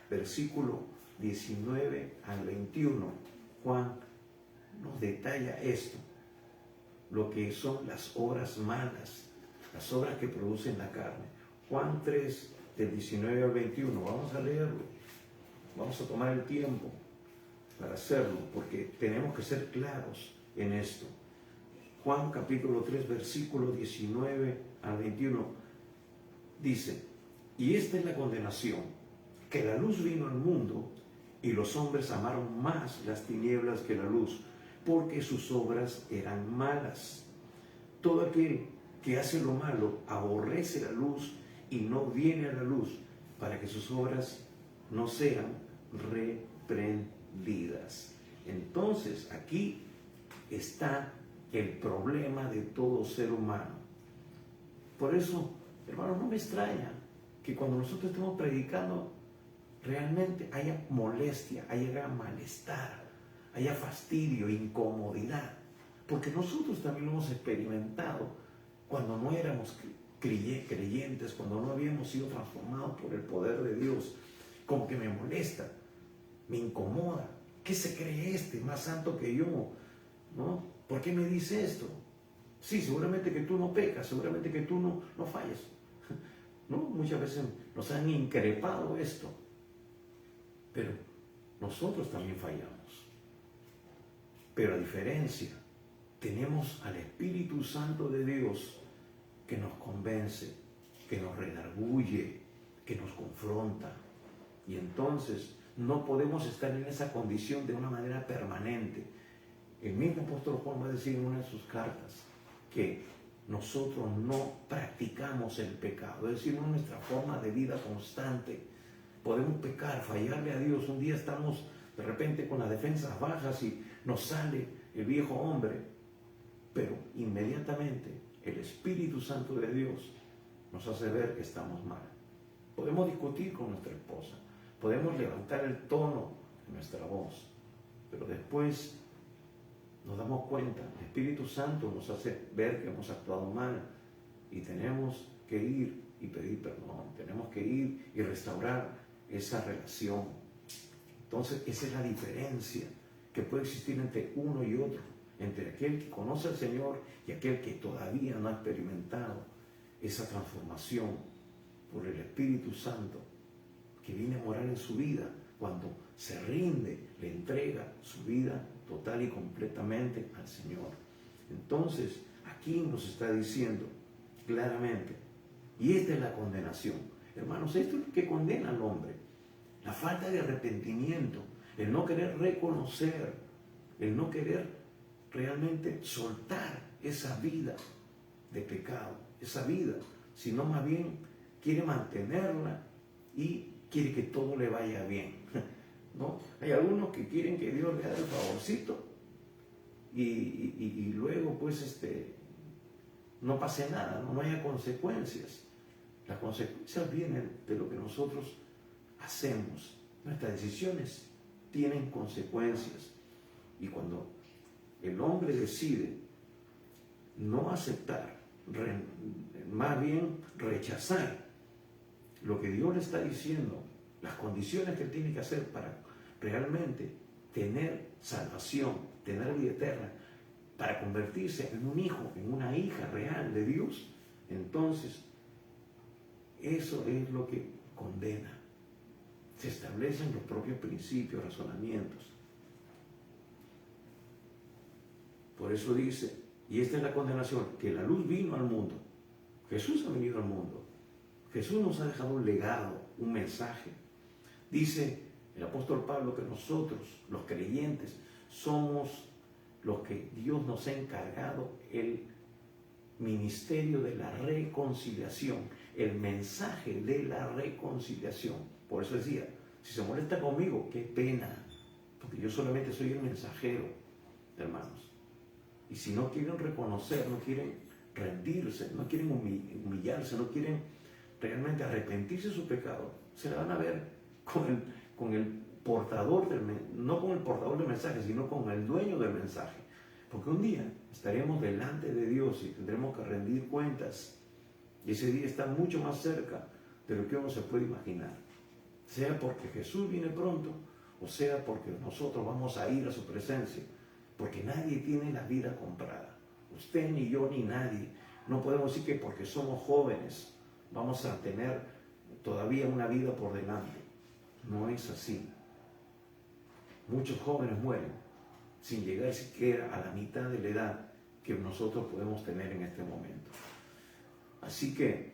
versículo 19 al 21, Juan nos detalla esto, lo que son las obras malas, las obras que producen la carne. Juan 3, del 19 al 21, vamos a leerlo, vamos a tomar el tiempo para hacerlo, porque tenemos que ser claros en esto. Juan capítulo 3, versículo 19 al 21, dice: y esta es la condenación, que la luz vino al mundo, y los hombres amaron más las tinieblas que la luz, porque sus obras eran malas. Todo aquel que hace lo malo aborrece la luz y no viene a la luz, para que sus obras no sean reprendidas. Entonces, aquí está el problema de todo ser humano. Por eso, hermano, no me extraña que cuando nosotros estemos predicando realmente haya molestia, haya malestar, haya fastidio, incomodidad, porque nosotros también lo hemos experimentado cuando no éramos creyentes, cuando no habíamos sido transformados por el poder de Dios. Como que me molesta, me incomoda. ¿Qué se cree este más santo que yo? ¿No? ¿Por qué me dice esto? Sí, seguramente que tú no pecas, seguramente que tú no fallas. ¿No? Muchas veces nos han increpado esto, pero nosotros también fallamos. Pero a diferencia, tenemos al Espíritu Santo de Dios que nos convence, que nos redarguye, que nos confronta. Y entonces no podemos estar en esa condición de una manera permanente. El mismo apóstol Juan va a decir en una de sus cartas que nosotros no practicamos el pecado, es decir, no es nuestra forma de vida constante. Podemos pecar, fallarle a Dios. Un día estamos de repente con las defensas bajas y nos sale el viejo hombre, pero inmediatamente el Espíritu Santo de Dios nos hace ver que estamos mal. Podemos discutir con nuestra esposa, podemos levantar el tono de nuestra voz, pero después nos damos cuenta, el Espíritu Santo nos hace ver que hemos actuado mal y tenemos que ir y pedir perdón, tenemos que ir y restaurar esa relación. Entonces, esa es la diferencia que puede existir entre uno y otro, entre aquel que conoce al Señor y aquel que todavía no ha experimentado esa transformación por el Espíritu Santo que viene a morar en su vida cuando se rinde, le entrega su vida total y completamente al Señor. Entonces, aquí nos está diciendo claramente, y esta es la condenación. Hermanos, esto es lo que condena al hombre. La falta de arrepentimiento, el no querer reconocer, el no querer realmente soltar esa vida de pecado, esa vida, sino más bien quiere mantenerla y quiere que todo le vaya bien, ¿no? Hay algunos que quieren que Dios le haga el favorcito y luego pues no pase nada, no haya consecuencias. Las consecuencias vienen de lo que nosotros hacemos. Nuestras decisiones tienen consecuencias. Y cuando el hombre decide no aceptar, más bien rechazar lo que Dios le está diciendo, las condiciones que él tiene que hacer para realmente tener salvación, tener vida eterna, para convertirse en un hijo, en una hija real de Dios, entonces eso es lo que condena. Se establecen los propios principios, razonamientos. Por eso dice, y esta es la condenación, que la luz vino al mundo. Jesús ha venido al mundo. Jesús nos ha dejado un legado, un mensaje. Dice el apóstol Pablo que nosotros, los creyentes, somos los que Dios nos ha encargado el ministerio de la reconciliación, el mensaje de la reconciliación. Por eso decía, si se molesta conmigo, qué pena, porque yo solamente soy el mensajero, hermanos. Y si no quieren reconocer, no quieren rendirse, no quieren humillarse, no quieren realmente arrepentirse de su pecado, se la van a ver con el portador no con el portador del mensaje, sino con el dueño del mensaje. Porque un día estaremos delante de Dios y tendremos que rendir cuentas. Y ese día está mucho más cerca de lo que uno se puede imaginar. Sea porque Jesús viene pronto, o sea porque nosotros vamos a ir a su presencia. Porque nadie tiene la vida comprada. Usted, ni yo, ni nadie. No podemos decir que porque somos jóvenes vamos a tener todavía una vida por delante. No es así. Muchos jóvenes mueren sin llegar siquiera a la mitad de la edad que nosotros podemos tener en este momento. Así que,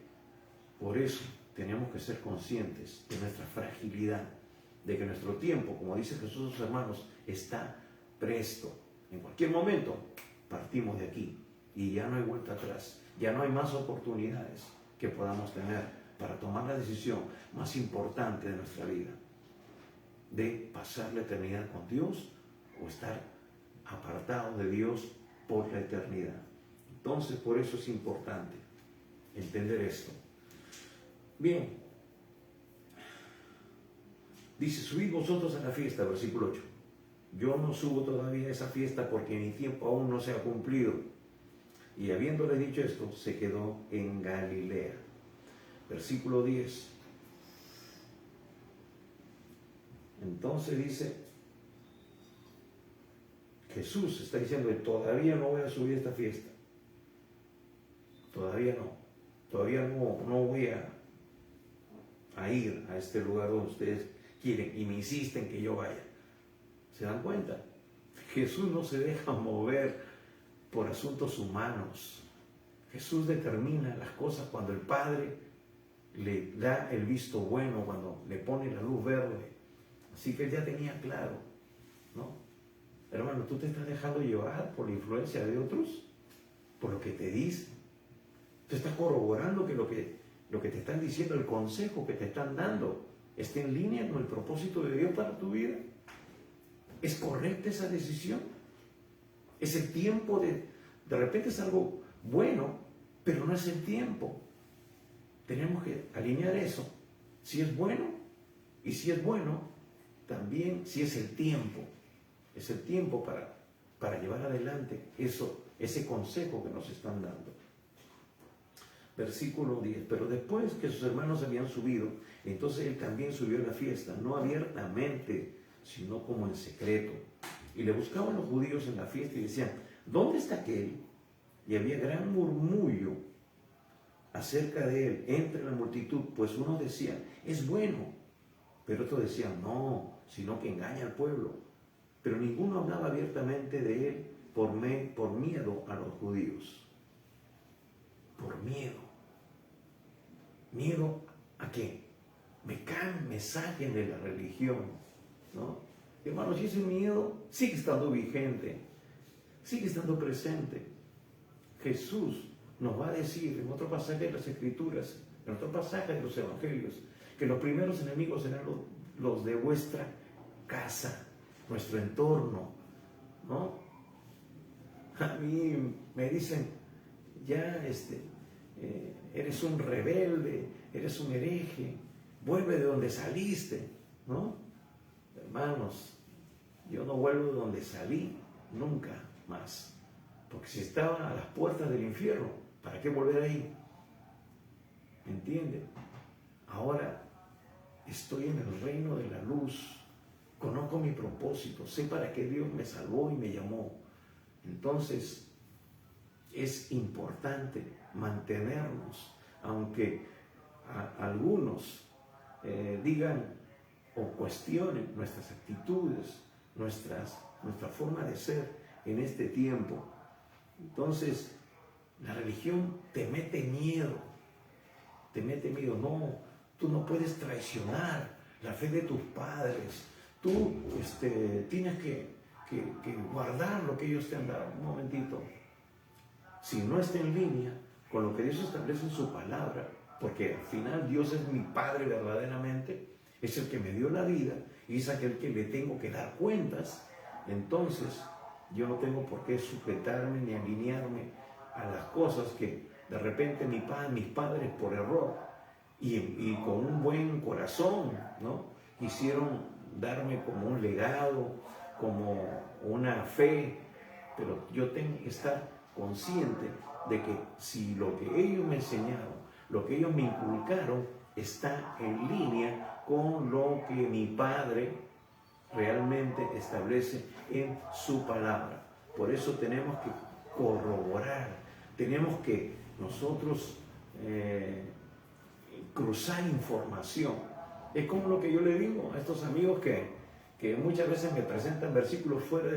por eso, tenemos que ser conscientes de nuestra fragilidad, de que nuestro tiempo, como dice Jesús a sus hermanos, está presto. En cualquier momento partimos de aquí y ya no hay vuelta atrás, ya no hay más oportunidades que podamos tener para tomar la decisión más importante de nuestra vida, de pasar la eternidad con Dios o estar apartados de Dios por la eternidad. Entonces, por eso es importante entender esto. Bien, dice, subid vosotros a la fiesta, versículo 8. Yo no subo todavía a esa fiesta porque mi tiempo aún no se ha cumplido. Y habiéndole dicho esto, se quedó en Galilea. Versículo 10. Entonces dice, Jesús está diciendo, todavía no voy a subir a esta fiesta. Todavía no voy a ir a este lugar donde ustedes quieren y me insisten que yo vaya. ¿Se dan cuenta? Jesús no se deja mover por asuntos humanos. Jesús determina las cosas cuando el Padre le da el visto bueno, cuando le pone la luz verde. Así que él ya tenía claro, ¿no? Hermano, ¿tú te estás dejando llevar por la influencia de otros? Por lo que te dicen. Tú estás corroborando que lo que te están diciendo, el consejo que te están dando, está en línea con el propósito de Dios para tu vida. ¿Es correcta esa decisión? ¿Es el tiempo de repente es algo bueno, pero no es el tiempo? Tenemos que alinear eso. Si es bueno, y si es bueno, también si es el tiempo. Es el tiempo para llevar adelante ese consejo que nos están dando. Versículo 10. Pero después que sus hermanos habían subido, entonces él también subió a la fiesta, no abiertamente, sino como en secreto. Y le buscaban los judíos en la fiesta y decían, ¿dónde está aquel? Y había gran murmullo acerca de él entre la multitud, pues unos decían, es bueno, pero otros decían, no, sino que engaña al pueblo. Pero ninguno hablaba abiertamente de él por miedo a los judíos. Por miedo. ¿Miedo a qué? Me saquen de la religión, ¿no? Hermanos, y ese miedo sigue estando vigente, sigue estando presente. Jesús nos va a decir en otro pasaje de las Escrituras, en otro pasaje de los Evangelios, que los primeros enemigos serán los de vuestra casa, nuestro entorno, ¿no? A mí me dicen, ya eres un rebelde, eres un hereje, vuelve de donde saliste, ¿no? Hermanos, yo no vuelvo de donde salí nunca más, porque si estaba a las puertas del infierno, ¿para qué volver ahí? ¿Me entienden? Ahora estoy en el reino de la luz, conozco mi propósito, sé para qué Dios me salvó y me llamó. Entonces, es importante mantenernos, aunque algunos digan o cuestionen nuestras actitudes, nuestra forma de ser en este tiempo. Entonces, la religión te mete miedo, no, tú no puedes traicionar la fe de tus padres, tú tienes que guardar lo que ellos te han dado. Un momentito, si no está en línea con lo que Dios establece en su palabra, porque al final Dios es mi Padre verdaderamente, es el que me dio la vida y es aquel que le tengo que dar cuentas, entonces yo no tengo por qué sujetarme ni alinearme a las cosas que de repente mis padres por error y con un buen corazón, ¿no?, quisieron darme como un legado, como una fe, pero yo tengo que estar consciente de que si lo que ellos me enseñaron, lo que ellos me inculcaron, está en línea con lo que mi Padre realmente establece en su palabra. Por eso tenemos que corroborar, tenemos que nosotros cruzar información. Es como lo que yo le digo a estos amigos que muchas veces me presentan versículos fuera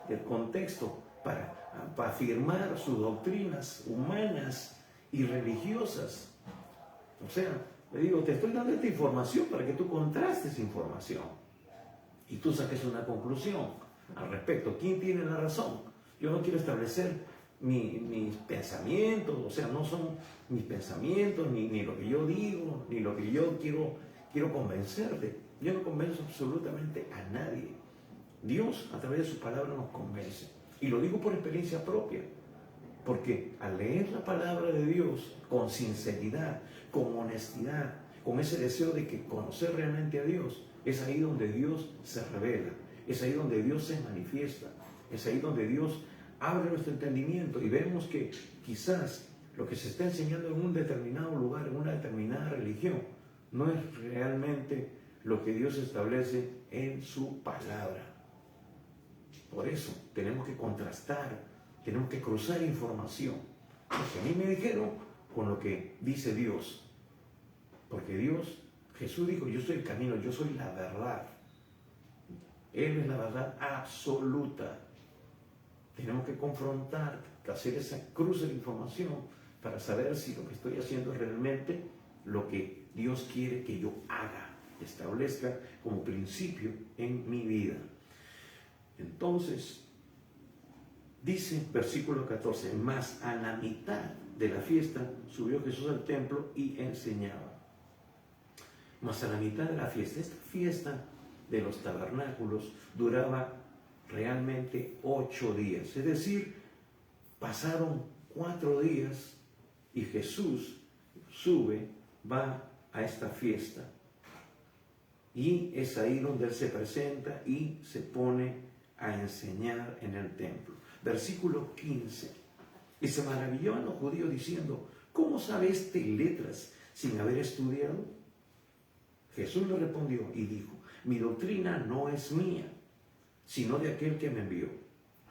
del contexto para afirmar sus doctrinas humanas y religiosas. O sea, le digo, te estoy dando esta información para que tú contrastes información y tú saques una conclusión al respecto. ¿Quién tiene la razón? Yo no quiero establecer mis pensamientos, o sea, no son mis pensamientos, ni lo que yo digo, ni lo que yo quiero convencerte. Yo no convenzo absolutamente a nadie. Dios, a través de su palabra, nos convence. Y lo digo por experiencia propia, porque al leer la palabra de Dios con sinceridad, con honestidad, con ese deseo de que conocer realmente a Dios, es ahí donde Dios se revela, es ahí donde Dios se manifiesta, es ahí donde Dios abre nuestro entendimiento y vemos que quizás lo que se está enseñando en un determinado lugar, en una determinada religión, no es realmente lo que Dios establece en su palabra. Por eso tenemos que contrastar, tenemos que cruzar información. Porque a mí me dijeron con lo que dice Dios. Porque Jesús dijo, yo soy el camino, yo soy la verdad. Él es la verdad absoluta. Tenemos que confrontar, hacer esa cruce de información para saber si lo que estoy haciendo es realmente lo que Dios quiere que yo haga, establezca como principio en mi vida. Entonces, dice versículo 14, más a la mitad de la fiesta subió Jesús al templo y enseñaba. Más a la mitad de la fiesta, esta fiesta de los tabernáculos duraba realmente 8 días, es decir, pasaron 4 días y Jesús va a esta fiesta y es ahí donde Él se presenta y se pone a enseñar en el templo. Versículo 15, y se maravillaban los judíos diciendo, ¿cómo sabe este letras sin haber estudiado? Jesús le respondió y dijo, mi doctrina no es mía, sino de aquel que me envió.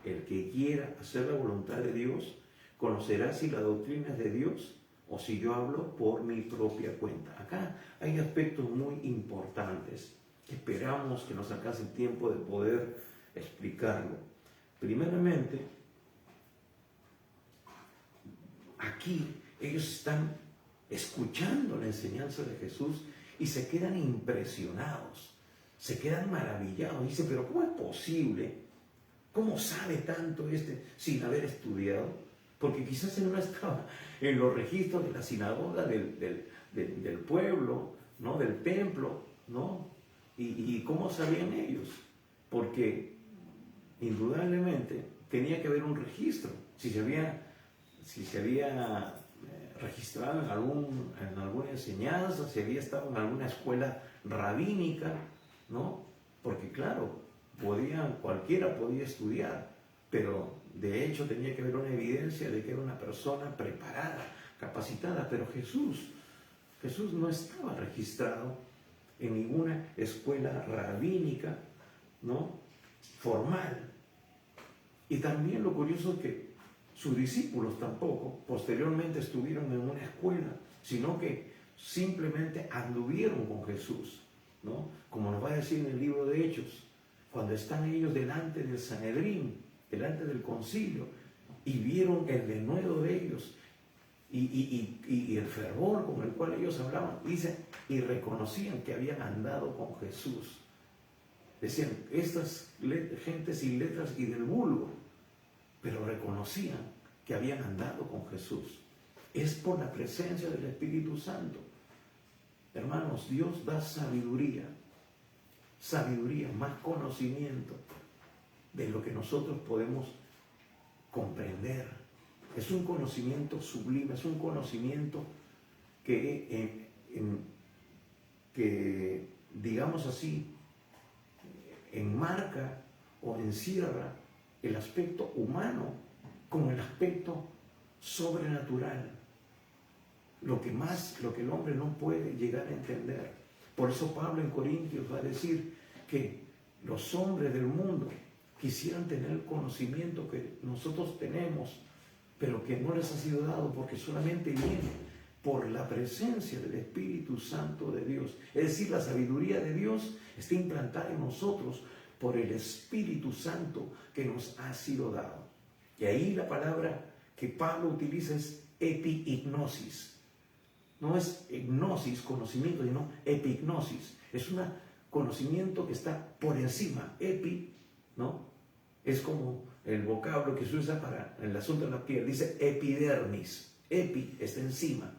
El que quiera hacer la voluntad de Dios, conocerá si la doctrina es de Dios o si yo hablo por mi propia cuenta. Acá hay aspectos muy importantes. Esperamos que nos alcance el tiempo de poder explicarlo. Primeramente, aquí ellos están escuchando la enseñanza de Jesús y se quedan impresionados, se quedan maravillados. Dicen, pero ¿cómo es posible? ¿Cómo sabe tanto sin haber estudiado? Porque quizás él no estaba en los registros de la sinagoga del pueblo, ¿no? Del templo, ¿no? ¿Y cómo sabían ellos? Porque indudablemente tenía que haber un registro. Si se había registrado en alguna enseñanza, si había estado en alguna escuela rabínica, ¿no? Porque claro, cualquiera podía estudiar, pero de hecho tenía que haber una evidencia de que era una persona preparada, capacitada. Pero Jesús no estaba registrado en ninguna escuela rabínica, ¿no? Formal. Y también lo curioso es que sus discípulos tampoco posteriormente estuvieron en una escuela, sino que simplemente anduvieron con Jesús, ¿no? Como nos va a decir en el libro de Hechos, cuando están ellos delante del Sanedrín, delante del concilio, y vieron el denuedo de ellos y el fervor con el cual ellos hablaban, dice, y reconocían que habían andado con Jesús. Decían, estas gentes sin letras y del vulgo, pero reconocían que habían andado con Jesús. Es por la presencia del Espíritu Santo. Hermanos, Dios da sabiduría, más conocimiento de lo que nosotros podemos comprender. Es un conocimiento sublime, es un conocimiento que digamos así, enmarca o encierra el aspecto humano con el aspecto sobrenatural. Lo que el hombre no puede llegar a entender. Por eso Pablo en Corintios va a decir que los hombres del mundo quisieran tener el conocimiento que nosotros tenemos, pero que no les ha sido dado porque solamente viene por la presencia del Espíritu Santo de Dios. Es decir, la sabiduría de Dios está implantada en nosotros por el Espíritu Santo que nos ha sido dado. Y ahí la palabra que Pablo utiliza es epignosis. No es gnosis, conocimiento, sino epignosis. Es un conocimiento que está por encima. Epi, ¿no? Es como el vocablo que se usa para el asunto de la piel. Dice epidermis. Epi está encima.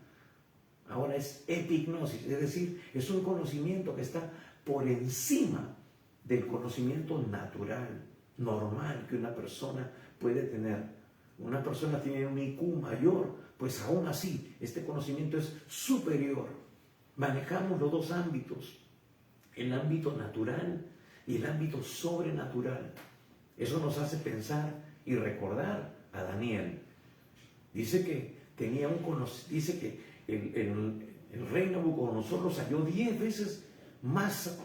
Ahora es epignosis, es decir, es un conocimiento que está por encima del conocimiento natural, normal que una persona puede tener. Una persona tiene un IQ mayor, pues aún así este conocimiento es superior. Manejamos los dos ámbitos, el ámbito natural y el ámbito sobrenatural. Eso nos hace pensar y recordar a Daniel. Dice que el rey Nabucodonosor los halló 10 veces más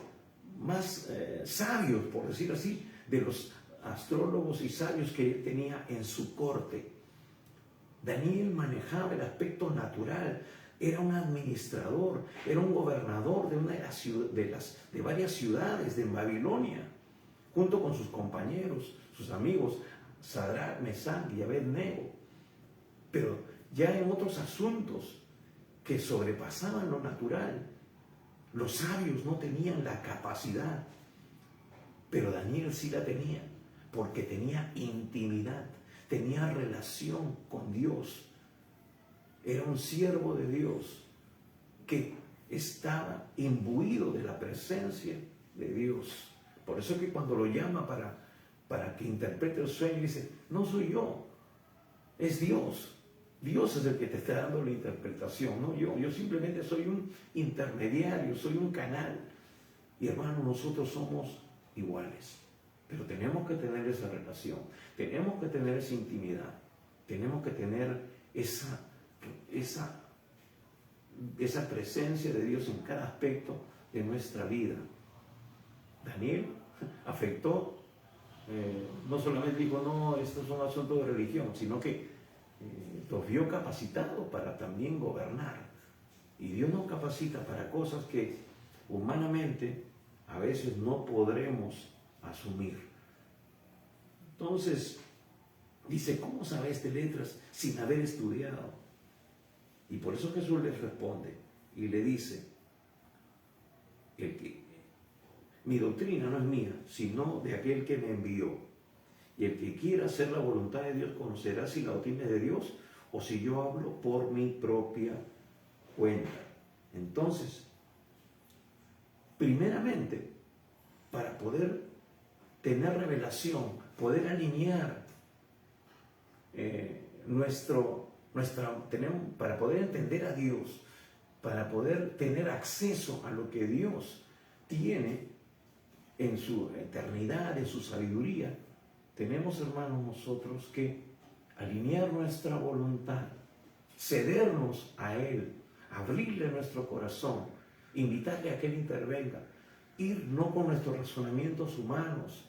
sabios, por decir así, de los astrólogos y sabios que él tenía en su corte. Daniel manejaba el aspecto natural, era un administrador, era un gobernador de varias ciudades de Babilonia, junto con sus compañeros, sus amigos, Sadrach, Mesach y Abed-nego. Pero ya en otros asuntos que sobrepasaban lo natural, los sabios no tenían la capacidad, pero Daniel sí la tenía, porque tenía intimidad, tenía relación con Dios. Era un siervo de Dios que estaba imbuido de la presencia de Dios. Por eso es que cuando lo llama para que interprete el sueño, dice, no soy yo, es Dios. Dios es el que te está dando la interpretación, no yo. Yo simplemente soy un intermediario, soy un canal. Y hermano, nosotros somos iguales. Pero tenemos que tener esa relación, tenemos que tener esa intimidad, tenemos que tener esa presencia de Dios en cada aspecto de nuestra vida. Daniel afectó no solamente dijo, no, esto es un asunto de religión, sino que los vio capacitados para también gobernar. Y Dios nos capacita para cosas que humanamente a veces no podremos asumir. Entonces, dice, ¿cómo sabes de letras sin haber estudiado? Y por eso Jesús les responde y le dice, mi doctrina no es mía, sino de aquel que me envió. Y el que quiera hacer la voluntad de Dios conocerá si la doctrina es de Dios o si yo hablo por mi propia cuenta. Entonces, primeramente, para poder tener revelación, poder alinear para poder entender a Dios, para poder tener acceso a lo que Dios tiene en su eternidad, en su sabiduría, tenemos, hermanos, nosotros que alinear nuestra voluntad, cedernos a Él, abrirle nuestro corazón, invitarle a que Él intervenga, ir no con nuestros razonamientos humanos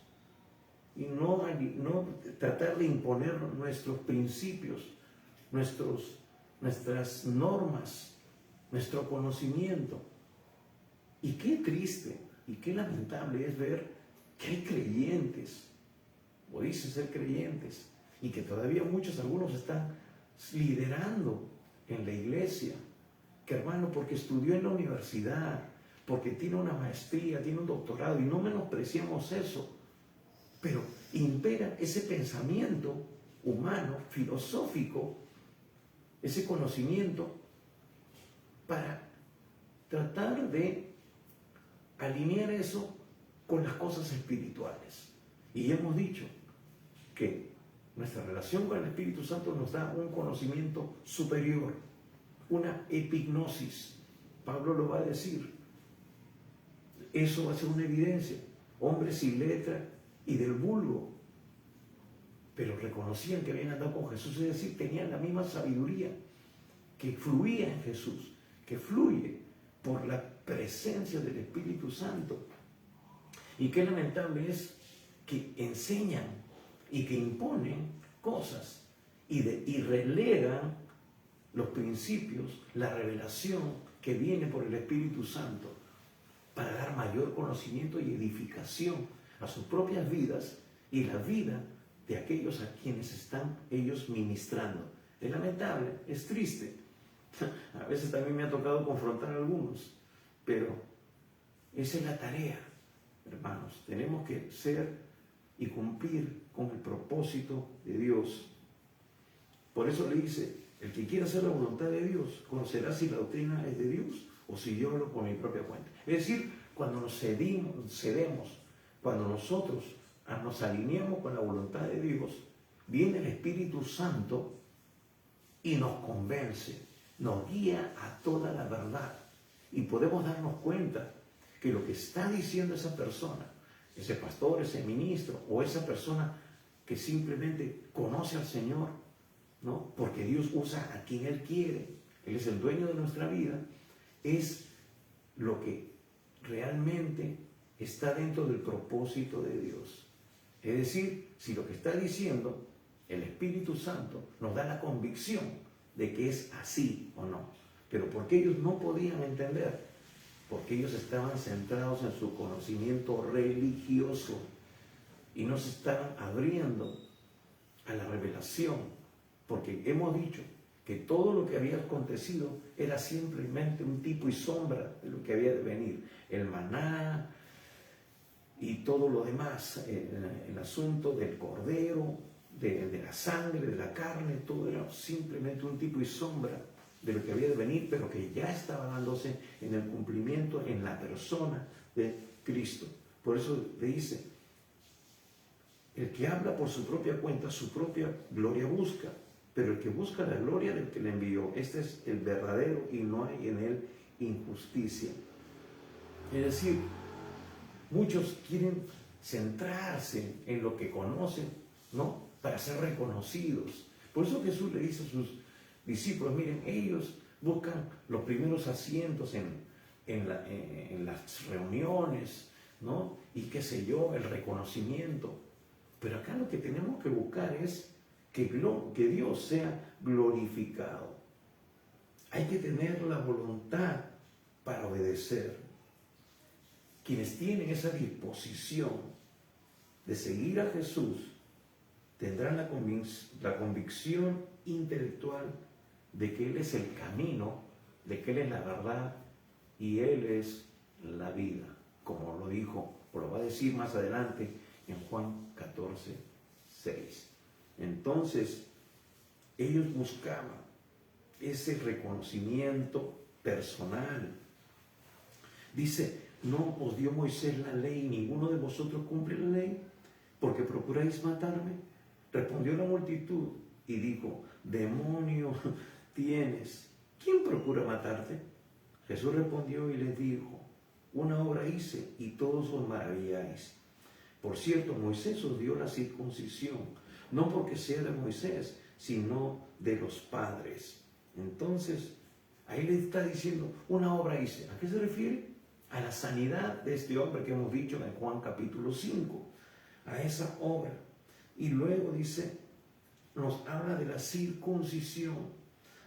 y no tratar de imponer nuestros principios, nuestras normas, nuestro conocimiento. Y qué triste y qué lamentable es ver que hay creyentes, o dicen ser creyentes, y que todavía algunos están liderando en la iglesia, que hermano, porque estudió en la universidad, porque tiene una maestría, tiene un doctorado, y no menospreciamos eso, pero impera ese pensamiento humano, filosófico, ese conocimiento para tratar de alinear eso con las cosas espirituales. Y hemos dicho que nuestra relación con el Espíritu Santo nos da un conocimiento superior, una epignosis. Pablo lo va a decir. Eso va a ser una evidencia. Hombres sin letra y del vulgo, pero reconocían que habían andado con Jesús, es decir, tenían la misma sabiduría que fluía en Jesús, que fluye por la presencia del Espíritu Santo. Y qué lamentable es que enseñan y que imponen cosas y relegan los principios, la revelación que viene por el Espíritu Santo para dar mayor conocimiento y edificación a sus propias vidas y la vida de aquellos a quienes están ellos ministrando. Es lamentable, es triste. A veces también me ha tocado confrontar a algunos, pero esa es la tarea, hermanos. Tenemos que ser y cumplir con el propósito de Dios. Por eso le dice, el que quiera hacer la voluntad de Dios, conocerá si la doctrina es de Dios o si yo hablo por mi propia cuenta. Es decir, cuando nos cedemos, cuando nosotros nos alineamos con la voluntad de Dios, viene el Espíritu Santo y nos convence, nos guía a toda la verdad. Y podemos darnos cuenta que lo que está diciendo esa persona, ese pastor, ese ministro o esa persona que simplemente conoce al Señor, ¿no? Porque Dios usa a quien Él quiere, Él es el dueño de nuestra vida, es lo que realmente está dentro del propósito de Dios. Es decir, si lo que está diciendo el Espíritu Santo nos da la convicción de que es así o no. Pero porque ellos no podían entender, porque ellos estaban centrados en su conocimiento religioso y no se estaban abriendo a la revelación, porque hemos dicho que todo lo que había acontecido era simplemente un tipo y sombra de lo que había de venir. El maná y todo lo demás, el asunto del cordero, de la sangre, de la carne, todo era simplemente un tipo y sombra de lo que había de venir, pero que ya estaba dándose en el cumplimiento en la persona de Cristo. Por eso le dice, el que habla por su propia cuenta, su propia gloria busca, pero el que busca la gloria del que le envió, este es el verdadero y no hay en él injusticia. Es decir, muchos quieren centrarse en lo que conocen, ¿no? Para ser reconocidos. Por eso Jesús le dice a sus discípulos, miren, ellos buscan los primeros asientos en las reuniones, ¿no? Y qué sé yo, el reconocimiento. Pero acá lo que tenemos que buscar es que Dios sea glorificado. Hay que tener la voluntad para obedecer. Quienes tienen esa disposición de seguir a Jesús tendrán la convicción intelectual de que Él es el camino, de que Él es la verdad y Él es la vida, como lo dijo, o lo va a decir más adelante en Juan 14, 6. Entonces, ellos buscaban ese reconocimiento personal. Dice, ¿no os dio Moisés la ley y ninguno de vosotros cumple la ley? ¿Porque procuráis matarme? Respondió la multitud y dijo, demonio tienes, ¿quién procura matarte? Jesús respondió y les dijo, una obra hice y todos os maravilláis. Por cierto, Moisés os dio la circuncisión, no porque sea de Moisés, sino de los padres. Entonces, ahí le está diciendo, una obra hice. ¿A qué se refiere? A la sanidad de este hombre que hemos dicho en Juan capítulo 5, a esa obra. Y luego dice, nos habla de la circuncisión,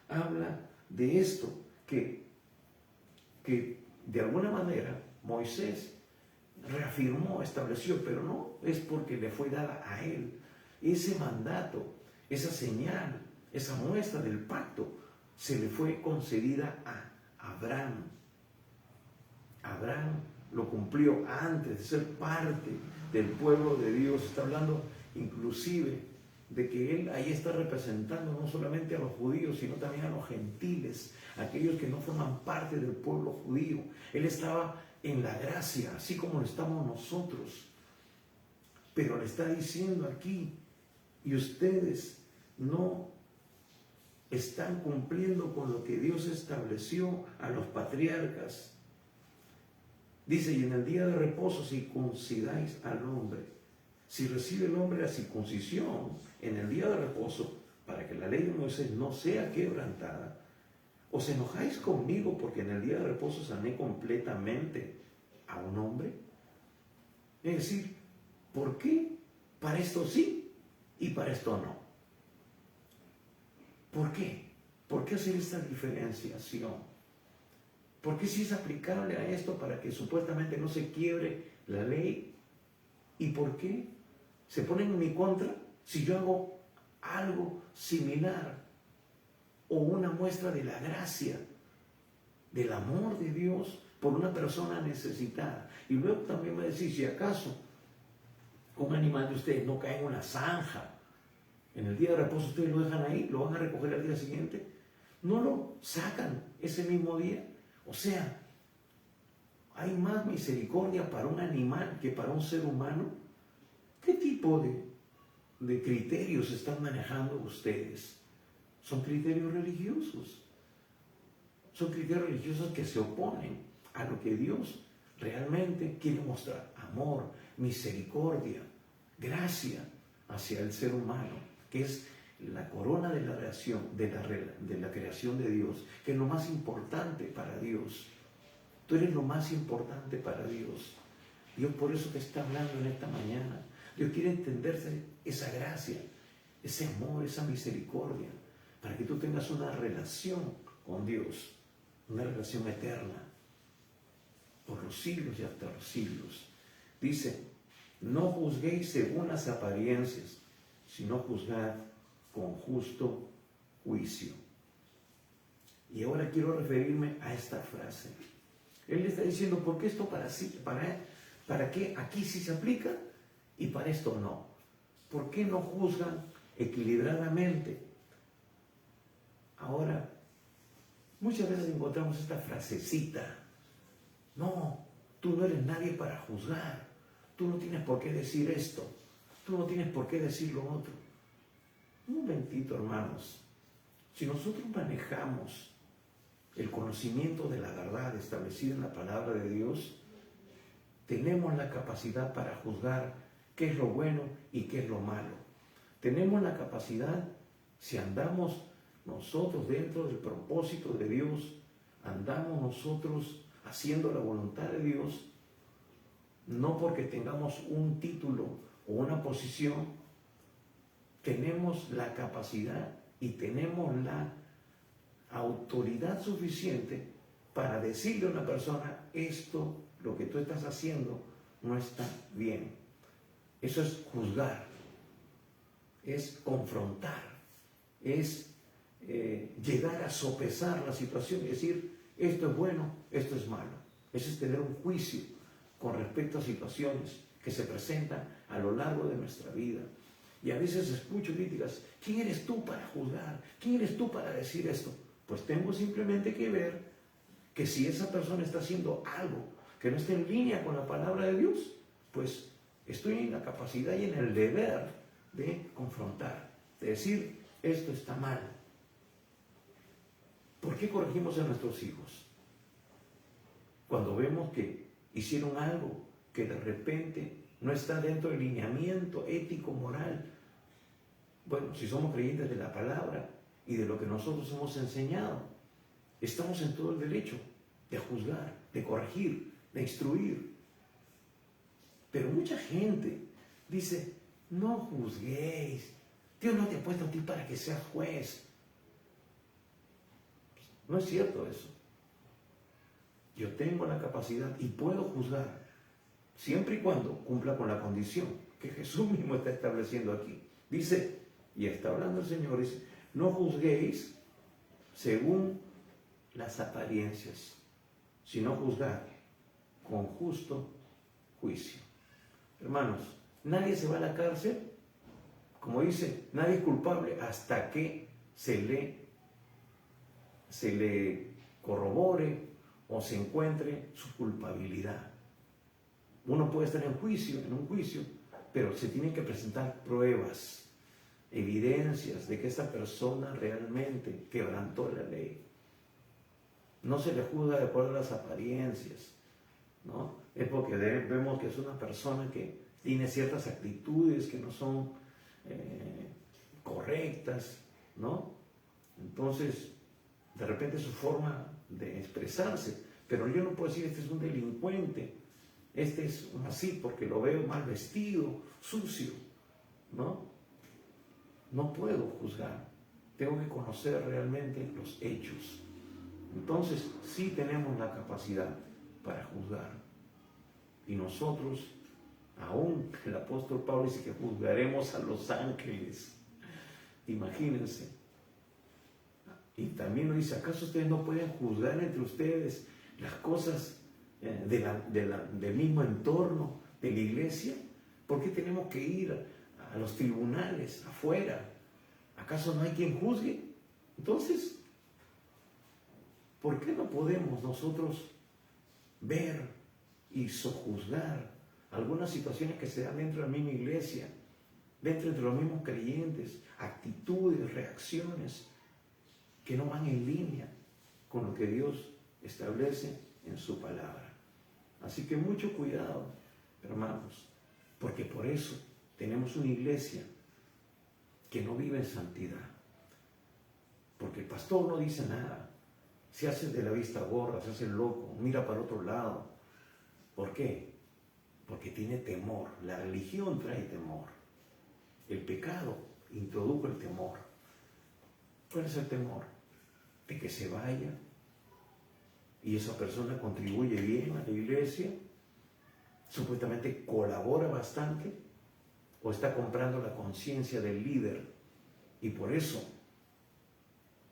habla de esto que de alguna manera Moisés reafirmó, estableció, pero no es porque le fue dada a él ese mandato, esa señal, esa muestra del pacto, se le fue concedida a Abraham. Abraham lo cumplió antes de ser parte del pueblo de Dios. Está hablando inclusive de que él ahí está representando no solamente a los judíos, sino también a los gentiles, aquellos que no forman parte del pueblo judío. Él estaba en la gracia, así como lo estamos nosotros. Pero le está diciendo aquí, y ustedes no están cumpliendo con lo que Dios estableció a los patriarcas. Dice, y en el día de reposo circuncidáis al hombre. Si recibe el hombre la circuncisión en el día de reposo, para que la ley de Moisés no sea quebrantada, ¿os enojáis conmigo porque en el día de reposo sané completamente a un hombre? Es decir, ¿por qué para esto sí y para esto no? ¿Por qué? ¿Por qué hacer esta diferenciación? ¿Por qué si es aplicable a esto para que supuestamente no se quiebre la ley? ¿Y por qué se ponen en mi contra si yo hago algo similar o una muestra de la gracia, del amor de Dios por una persona necesitada? Y luego también va a decir, si acaso un animal de ustedes no cae en una zanja, en el día de reposo ustedes lo dejan ahí, lo van a recoger al día siguiente, no lo sacan ese mismo día. O sea, ¿hay más misericordia para un animal que para un ser humano? ¿Qué tipo de criterios están manejando ustedes? Son criterios religiosos. Son criterios religiosos que se oponen a lo que Dios realmente quiere mostrar. Amor, misericordia, gracia hacia el ser humano, que es la corona de la creación, de la creación de Dios, que es lo más importante para Dios. Tú eres lo más importante para Dios. Dios por eso te está hablando en esta mañana. Dios quiere entenderse esa gracia, ese amor, esa misericordia, para que tú tengas una relación con Dios, una relación eterna, por los siglos y hasta los siglos. Dice, no juzguéis según las apariencias, sino juzgad con justo juicio. Y ahora quiero referirme a esta frase. Él le está diciendo, ¿por qué esto para qué aquí sí se aplica y para esto no? ¿Por qué no juzgan equilibradamente? Ahora, muchas veces encontramos esta frasecita. No, tú no eres nadie para juzgar. Tú no tienes por qué decir esto. Tú no tienes por qué decir lo otro. Un momentito, hermanos. Si nosotros manejamos el conocimiento de la verdad establecida en la palabra de Dios, tenemos la capacidad para juzgar qué es lo bueno y qué es lo malo. Tenemos la capacidad, si andamos nosotros dentro del propósito de Dios, andamos nosotros haciendo la voluntad de Dios, no porque tengamos un título o una posición, tenemos la capacidad y tenemos la autoridad suficiente para decirle a una persona, esto, lo que tú estás haciendo, no está bien. Eso es juzgar, es confrontar, es llegar a sopesar la situación y decir, esto es bueno, esto es malo. Eso es tener un juicio con respecto a situaciones que se presentan a lo largo de nuestra vida. Y a veces escucho críticas, ¿quién eres tú para juzgar? ¿Quién eres tú para decir esto? Pues tengo simplemente que ver que si esa persona está haciendo algo que no está en línea con la palabra de Dios, pues estoy en la capacidad y en el deber de confrontar, de decir, esto está mal. ¿Por qué corregimos a nuestros hijos? Cuando vemos que hicieron algo que de repente no está dentro del lineamiento ético, moral. Bueno, si somos creyentes de la palabra y de lo que nosotros hemos enseñado, estamos en todo el derecho de juzgar, de corregir, de instruir. Pero mucha gente dice, no juzguéis, Dios no te ha puesto a ti para que seas juez. No es cierto eso. Yo tengo la capacidad y puedo juzgar, siempre y cuando cumpla con la condición que Jesús mismo está estableciendo aquí. Dice, y está hablando el Señor, dice, no juzguéis según las apariencias, sino juzgar con justo juicio. Hermanos, nadie se va a la cárcel, como dice, nadie es culpable hasta que se le corrobore o se encuentre su culpabilidad. Uno puede estar en un juicio, pero se tienen que presentar pruebas, evidencias de que esa persona realmente quebrantó la ley. No se le juzga de acuerdo a las apariencias, ¿no? Es porque vemos que es una persona que tiene ciertas actitudes que no son correctas, ¿no? Entonces, de repente su forma de expresarse, pero yo no puedo decir, este es un delincuente, este es así porque lo veo mal vestido, sucio, ¿no? No puedo juzgar, tengo que conocer realmente los hechos. Entonces, sí tenemos la capacidad para juzgar. Y nosotros, aún el apóstol Pablo dice que juzgaremos a los ángeles. Imagínense. Y también nos dice, ¿acaso ustedes no pueden juzgar entre ustedes las cosas del mismo entorno de la iglesia? ¿Por qué tenemos que ir a los tribunales afuera? ¿Acaso no hay quien juzgue? Entonces, ¿por qué no podemos nosotros ver y sojuzgar algunas situaciones que se dan dentro de la misma iglesia, dentro de los mismos creyentes, actitudes, reacciones que no van en línea con lo que Dios establece en su palabra? Así que mucho cuidado, hermanos, porque por eso tenemos una iglesia que no vive en santidad. Porque el pastor no dice nada, se hace de la vista gorda, se hace loco, mira para otro lado. ¿Por qué? Porque tiene temor. La religión trae temor. El pecado introdujo el temor. ¿Cuál es el temor? De que se vaya y esa persona contribuye bien a la iglesia, supuestamente colabora bastante, o está comprando la conciencia del líder y por eso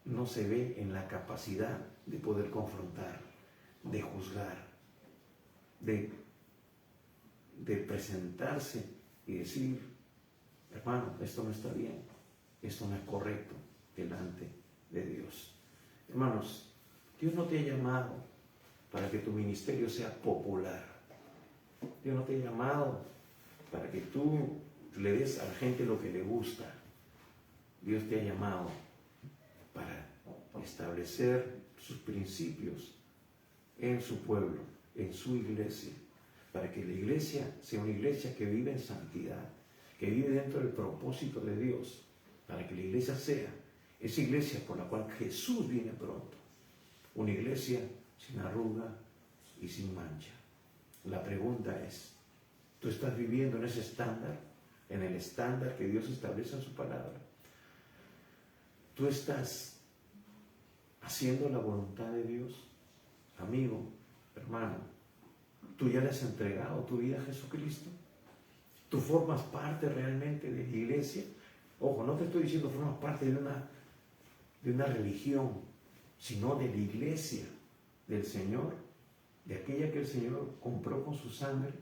no se ve en la capacidad de poder confrontar, de juzgar, de presentarse y decir, hermano, esto no está bien, esto no es correcto delante de Dios. Hermanos, Dios no te ha llamado para que tu ministerio sea popular. Dios no te ha llamado para que tú le des a la gente lo que le gusta. Dios te ha llamado para establecer sus principios en su pueblo, en su iglesia, para que la iglesia sea una iglesia que vive en santidad, que vive dentro del propósito de Dios, para que la iglesia sea esa iglesia por la cual Jesús viene pronto, una iglesia sin arruga y sin mancha. La pregunta es, ¿tú estás viviendo en ese estándar? en el estándar que Dios establece en su palabra, tú estás haciendo la voluntad de Dios. Amigo, hermano, tú ya le has entregado tu vida a Jesucristo. Tú formas parte realmente de la iglesia. Ojo, no te estoy diciendo formas parte de una religión, sino de la iglesia del Señor, de aquella que el Señor compró con su sangre,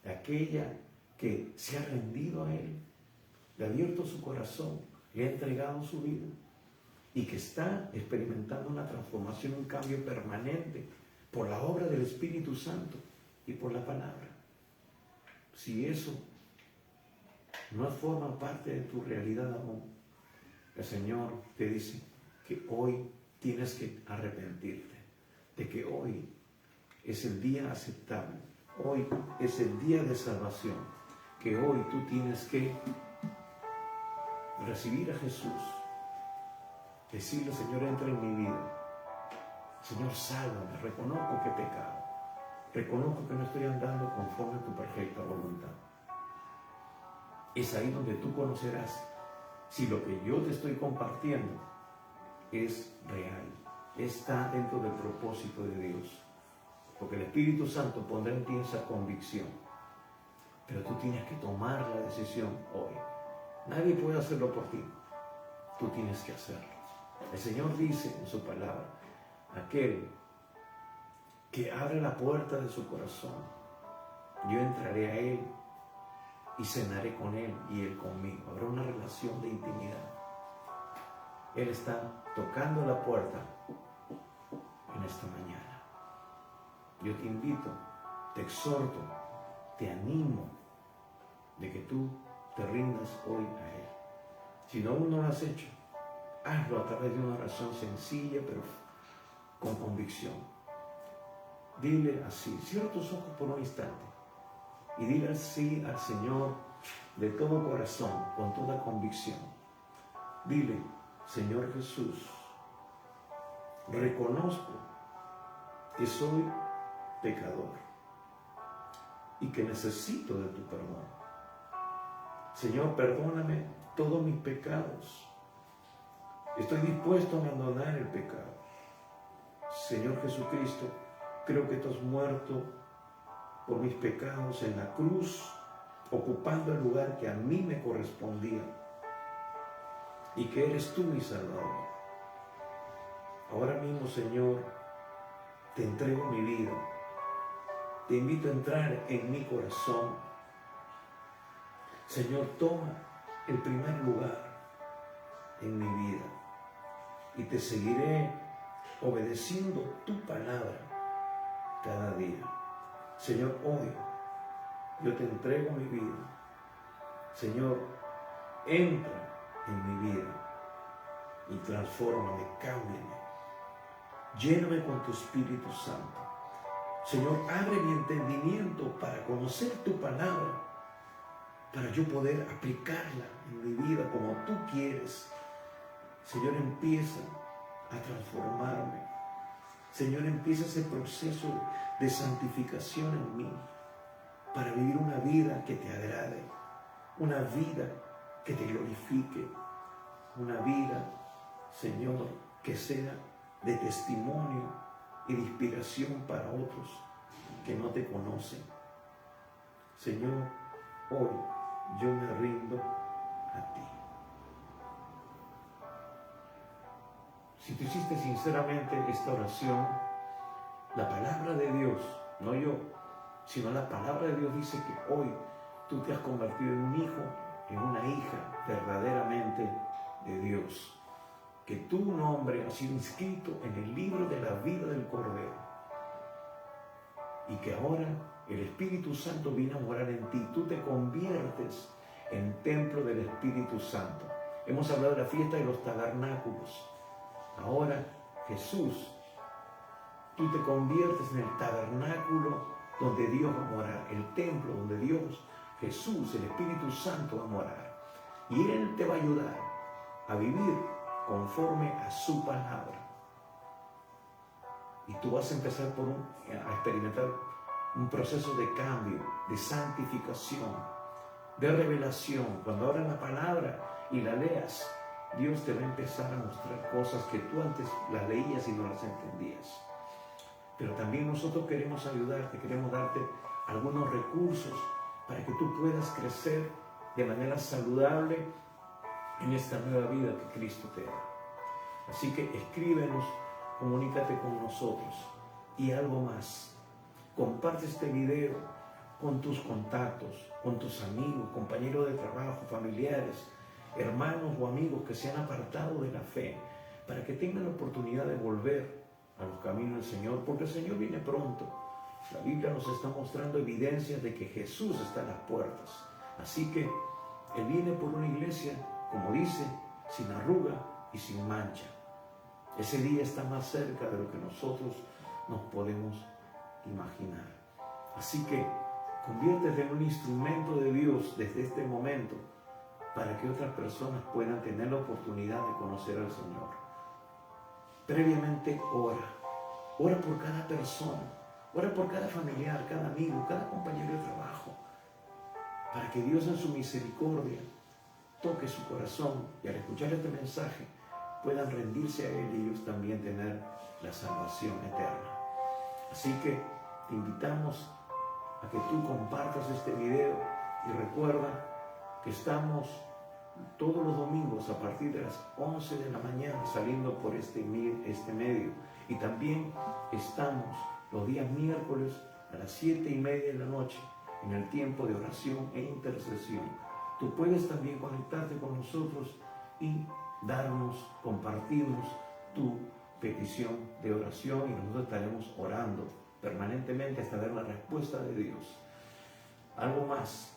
de aquella que se ha rendido a Él, le ha abierto su corazón, le ha entregado su vida y que está experimentando una transformación, un cambio permanente por la obra del Espíritu Santo y por la palabra. Si eso no forma parte de tu realidad aún, el Señor te dice que hoy tienes que arrepentirte, de que hoy es el día aceptable, hoy es el día de salvación, que hoy tú tienes que recibir a Jesús, decirle: Señor, entra en mi vida, Señor, sálvame, reconozco que he pecado, reconozco que no estoy andando conforme a tu perfecta voluntad. Es ahí donde tú conocerás si lo que yo te estoy compartiendo es real, está dentro del propósito de Dios. Porque el Espíritu Santo pondrá en ti esa convicción. Pero tú tienes que tomar la decisión hoy. Nadie puede hacerlo por ti. Tú tienes que hacerlo. El Señor dice en su palabra: aquel que abre la puerta de su corazón, yo entraré a él y cenaré con él y él conmigo. Habrá una relación de intimidad. Él está tocando la puerta en esta mañana. Yo te invito, te exhorto, te animo de que tú te rindas hoy a Él. Si no, aún no lo has hecho, hazlo a través de una oración sencilla pero con convicción. Dile así, cierra tus ojos por un instante y dile así al Señor de todo corazón, con toda convicción. Dile: Señor Jesús, reconozco que soy pecador y que necesito de tu perdón. Señor, perdóname todos mis pecados. Estoy dispuesto a abandonar el pecado. Señor Jesucristo, creo que tú has muerto por mis pecados en la cruz, ocupando el lugar que a mí me correspondía, y que eres tú mi Salvador. Ahora mismo, Señor, te entrego mi vida. Te invito a entrar en mi corazón. Señor, toma el primer lugar en mi vida y te seguiré obedeciendo tu palabra cada día. Señor, hoy yo te entrego mi vida. Señor, entra en mi vida y transfórmame, cámbiame. Lléname con tu Espíritu Santo. Señor, abre mi entendimiento para conocer tu palabra, para yo poder aplicarla en mi vida como tú quieres. Señor, empieza a transformarme. Señor, empieza ese proceso de santificación en mí para vivir una vida que te agrade, una vida que te glorifique, una vida, Señor, que sea de testimonio y de inspiración para otros que no te conocen. Señor, hoy yo me rindo a ti. Si tú hiciste sinceramente esta oración, la palabra de Dios, no yo, sino la palabra de Dios dice que hoy tú te has convertido en un hijo, en una hija verdaderamente de Dios. Que tu nombre ha sido inscrito en el libro de la vida del Cordero. Y que ahora el Espíritu Santo viene a morar en ti. Tú te conviertes en templo del Espíritu Santo. Hemos hablado de la fiesta de los tabernáculos. Ahora, Jesús, tú te conviertes en el tabernáculo donde Dios va a morar, el templo donde Dios, Jesús, el Espíritu Santo va a morar. Y Él te va a ayudar a vivir conforme a su palabra. Y tú vas a empezar a experimentar un proceso de cambio, de santificación, de revelación. Cuando abras la palabra y la leas, Dios te va a empezar a mostrar cosas que tú antes las leías y no las entendías. Pero también nosotros queremos ayudarte, queremos darte algunos recursos para que tú puedas crecer de manera saludable en esta nueva vida que Cristo te da. Así que escríbenos, comunícate con nosotros. Y algo más, comparte este video con tus contactos, con tus amigos, compañeros de trabajo, familiares, hermanos o amigos que se han apartado de la fe, para que tengan la oportunidad de volver a los caminos del Señor, porque el Señor viene pronto. La Biblia nos está mostrando evidencias de que Jesús está en las puertas. Así que Él viene por una iglesia, como dice, sin arruga y sin mancha. Ese día está más cerca de lo que nosotros nos podemos imaginar. Así que conviértete en un instrumento de Dios desde este momento para que otras personas puedan tener la oportunidad de conocer al Señor. Previamente ora por cada persona, ora por cada familiar, cada amigo, cada compañero de trabajo, para que Dios en su misericordia toque su corazón y al escuchar este mensaje puedan rendirse a Él y ellos también tener la salvación eterna. Así que te invitamos a que tú compartas este video y recuerda que estamos todos los domingos a partir de las 11 de la mañana saliendo por este medio, y también estamos los días miércoles a las 7:30 de la noche en el tiempo de oración e intercesión. Tú puedes también conectarte con nosotros y compartirnos tu petición de oración, y nosotros estaremos orando permanentemente hasta ver la respuesta de Dios. Algo más,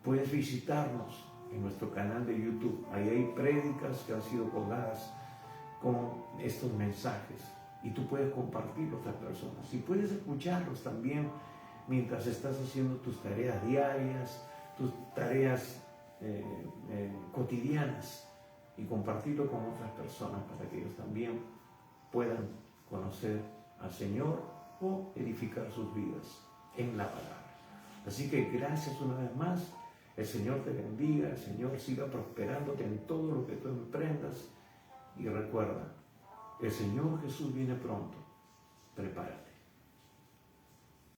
puedes visitarnos en nuestro canal de YouTube. Ahí hay prédicas que han sido colgadas con estos mensajes y tú puedes compartirlos a otras personas y puedes escucharlos también mientras estás haciendo tus tareas diarias, tus tareas cotidianas, y compartirlo con otras personas para que ellos también puedan conocer al Señor o edificar sus vidas en la palabra. Así que gracias una vez más. El Señor te bendiga, el Señor siga prosperándote en todo lo que tú emprendas. Y recuerda, el Señor Jesús viene pronto. Prepárate.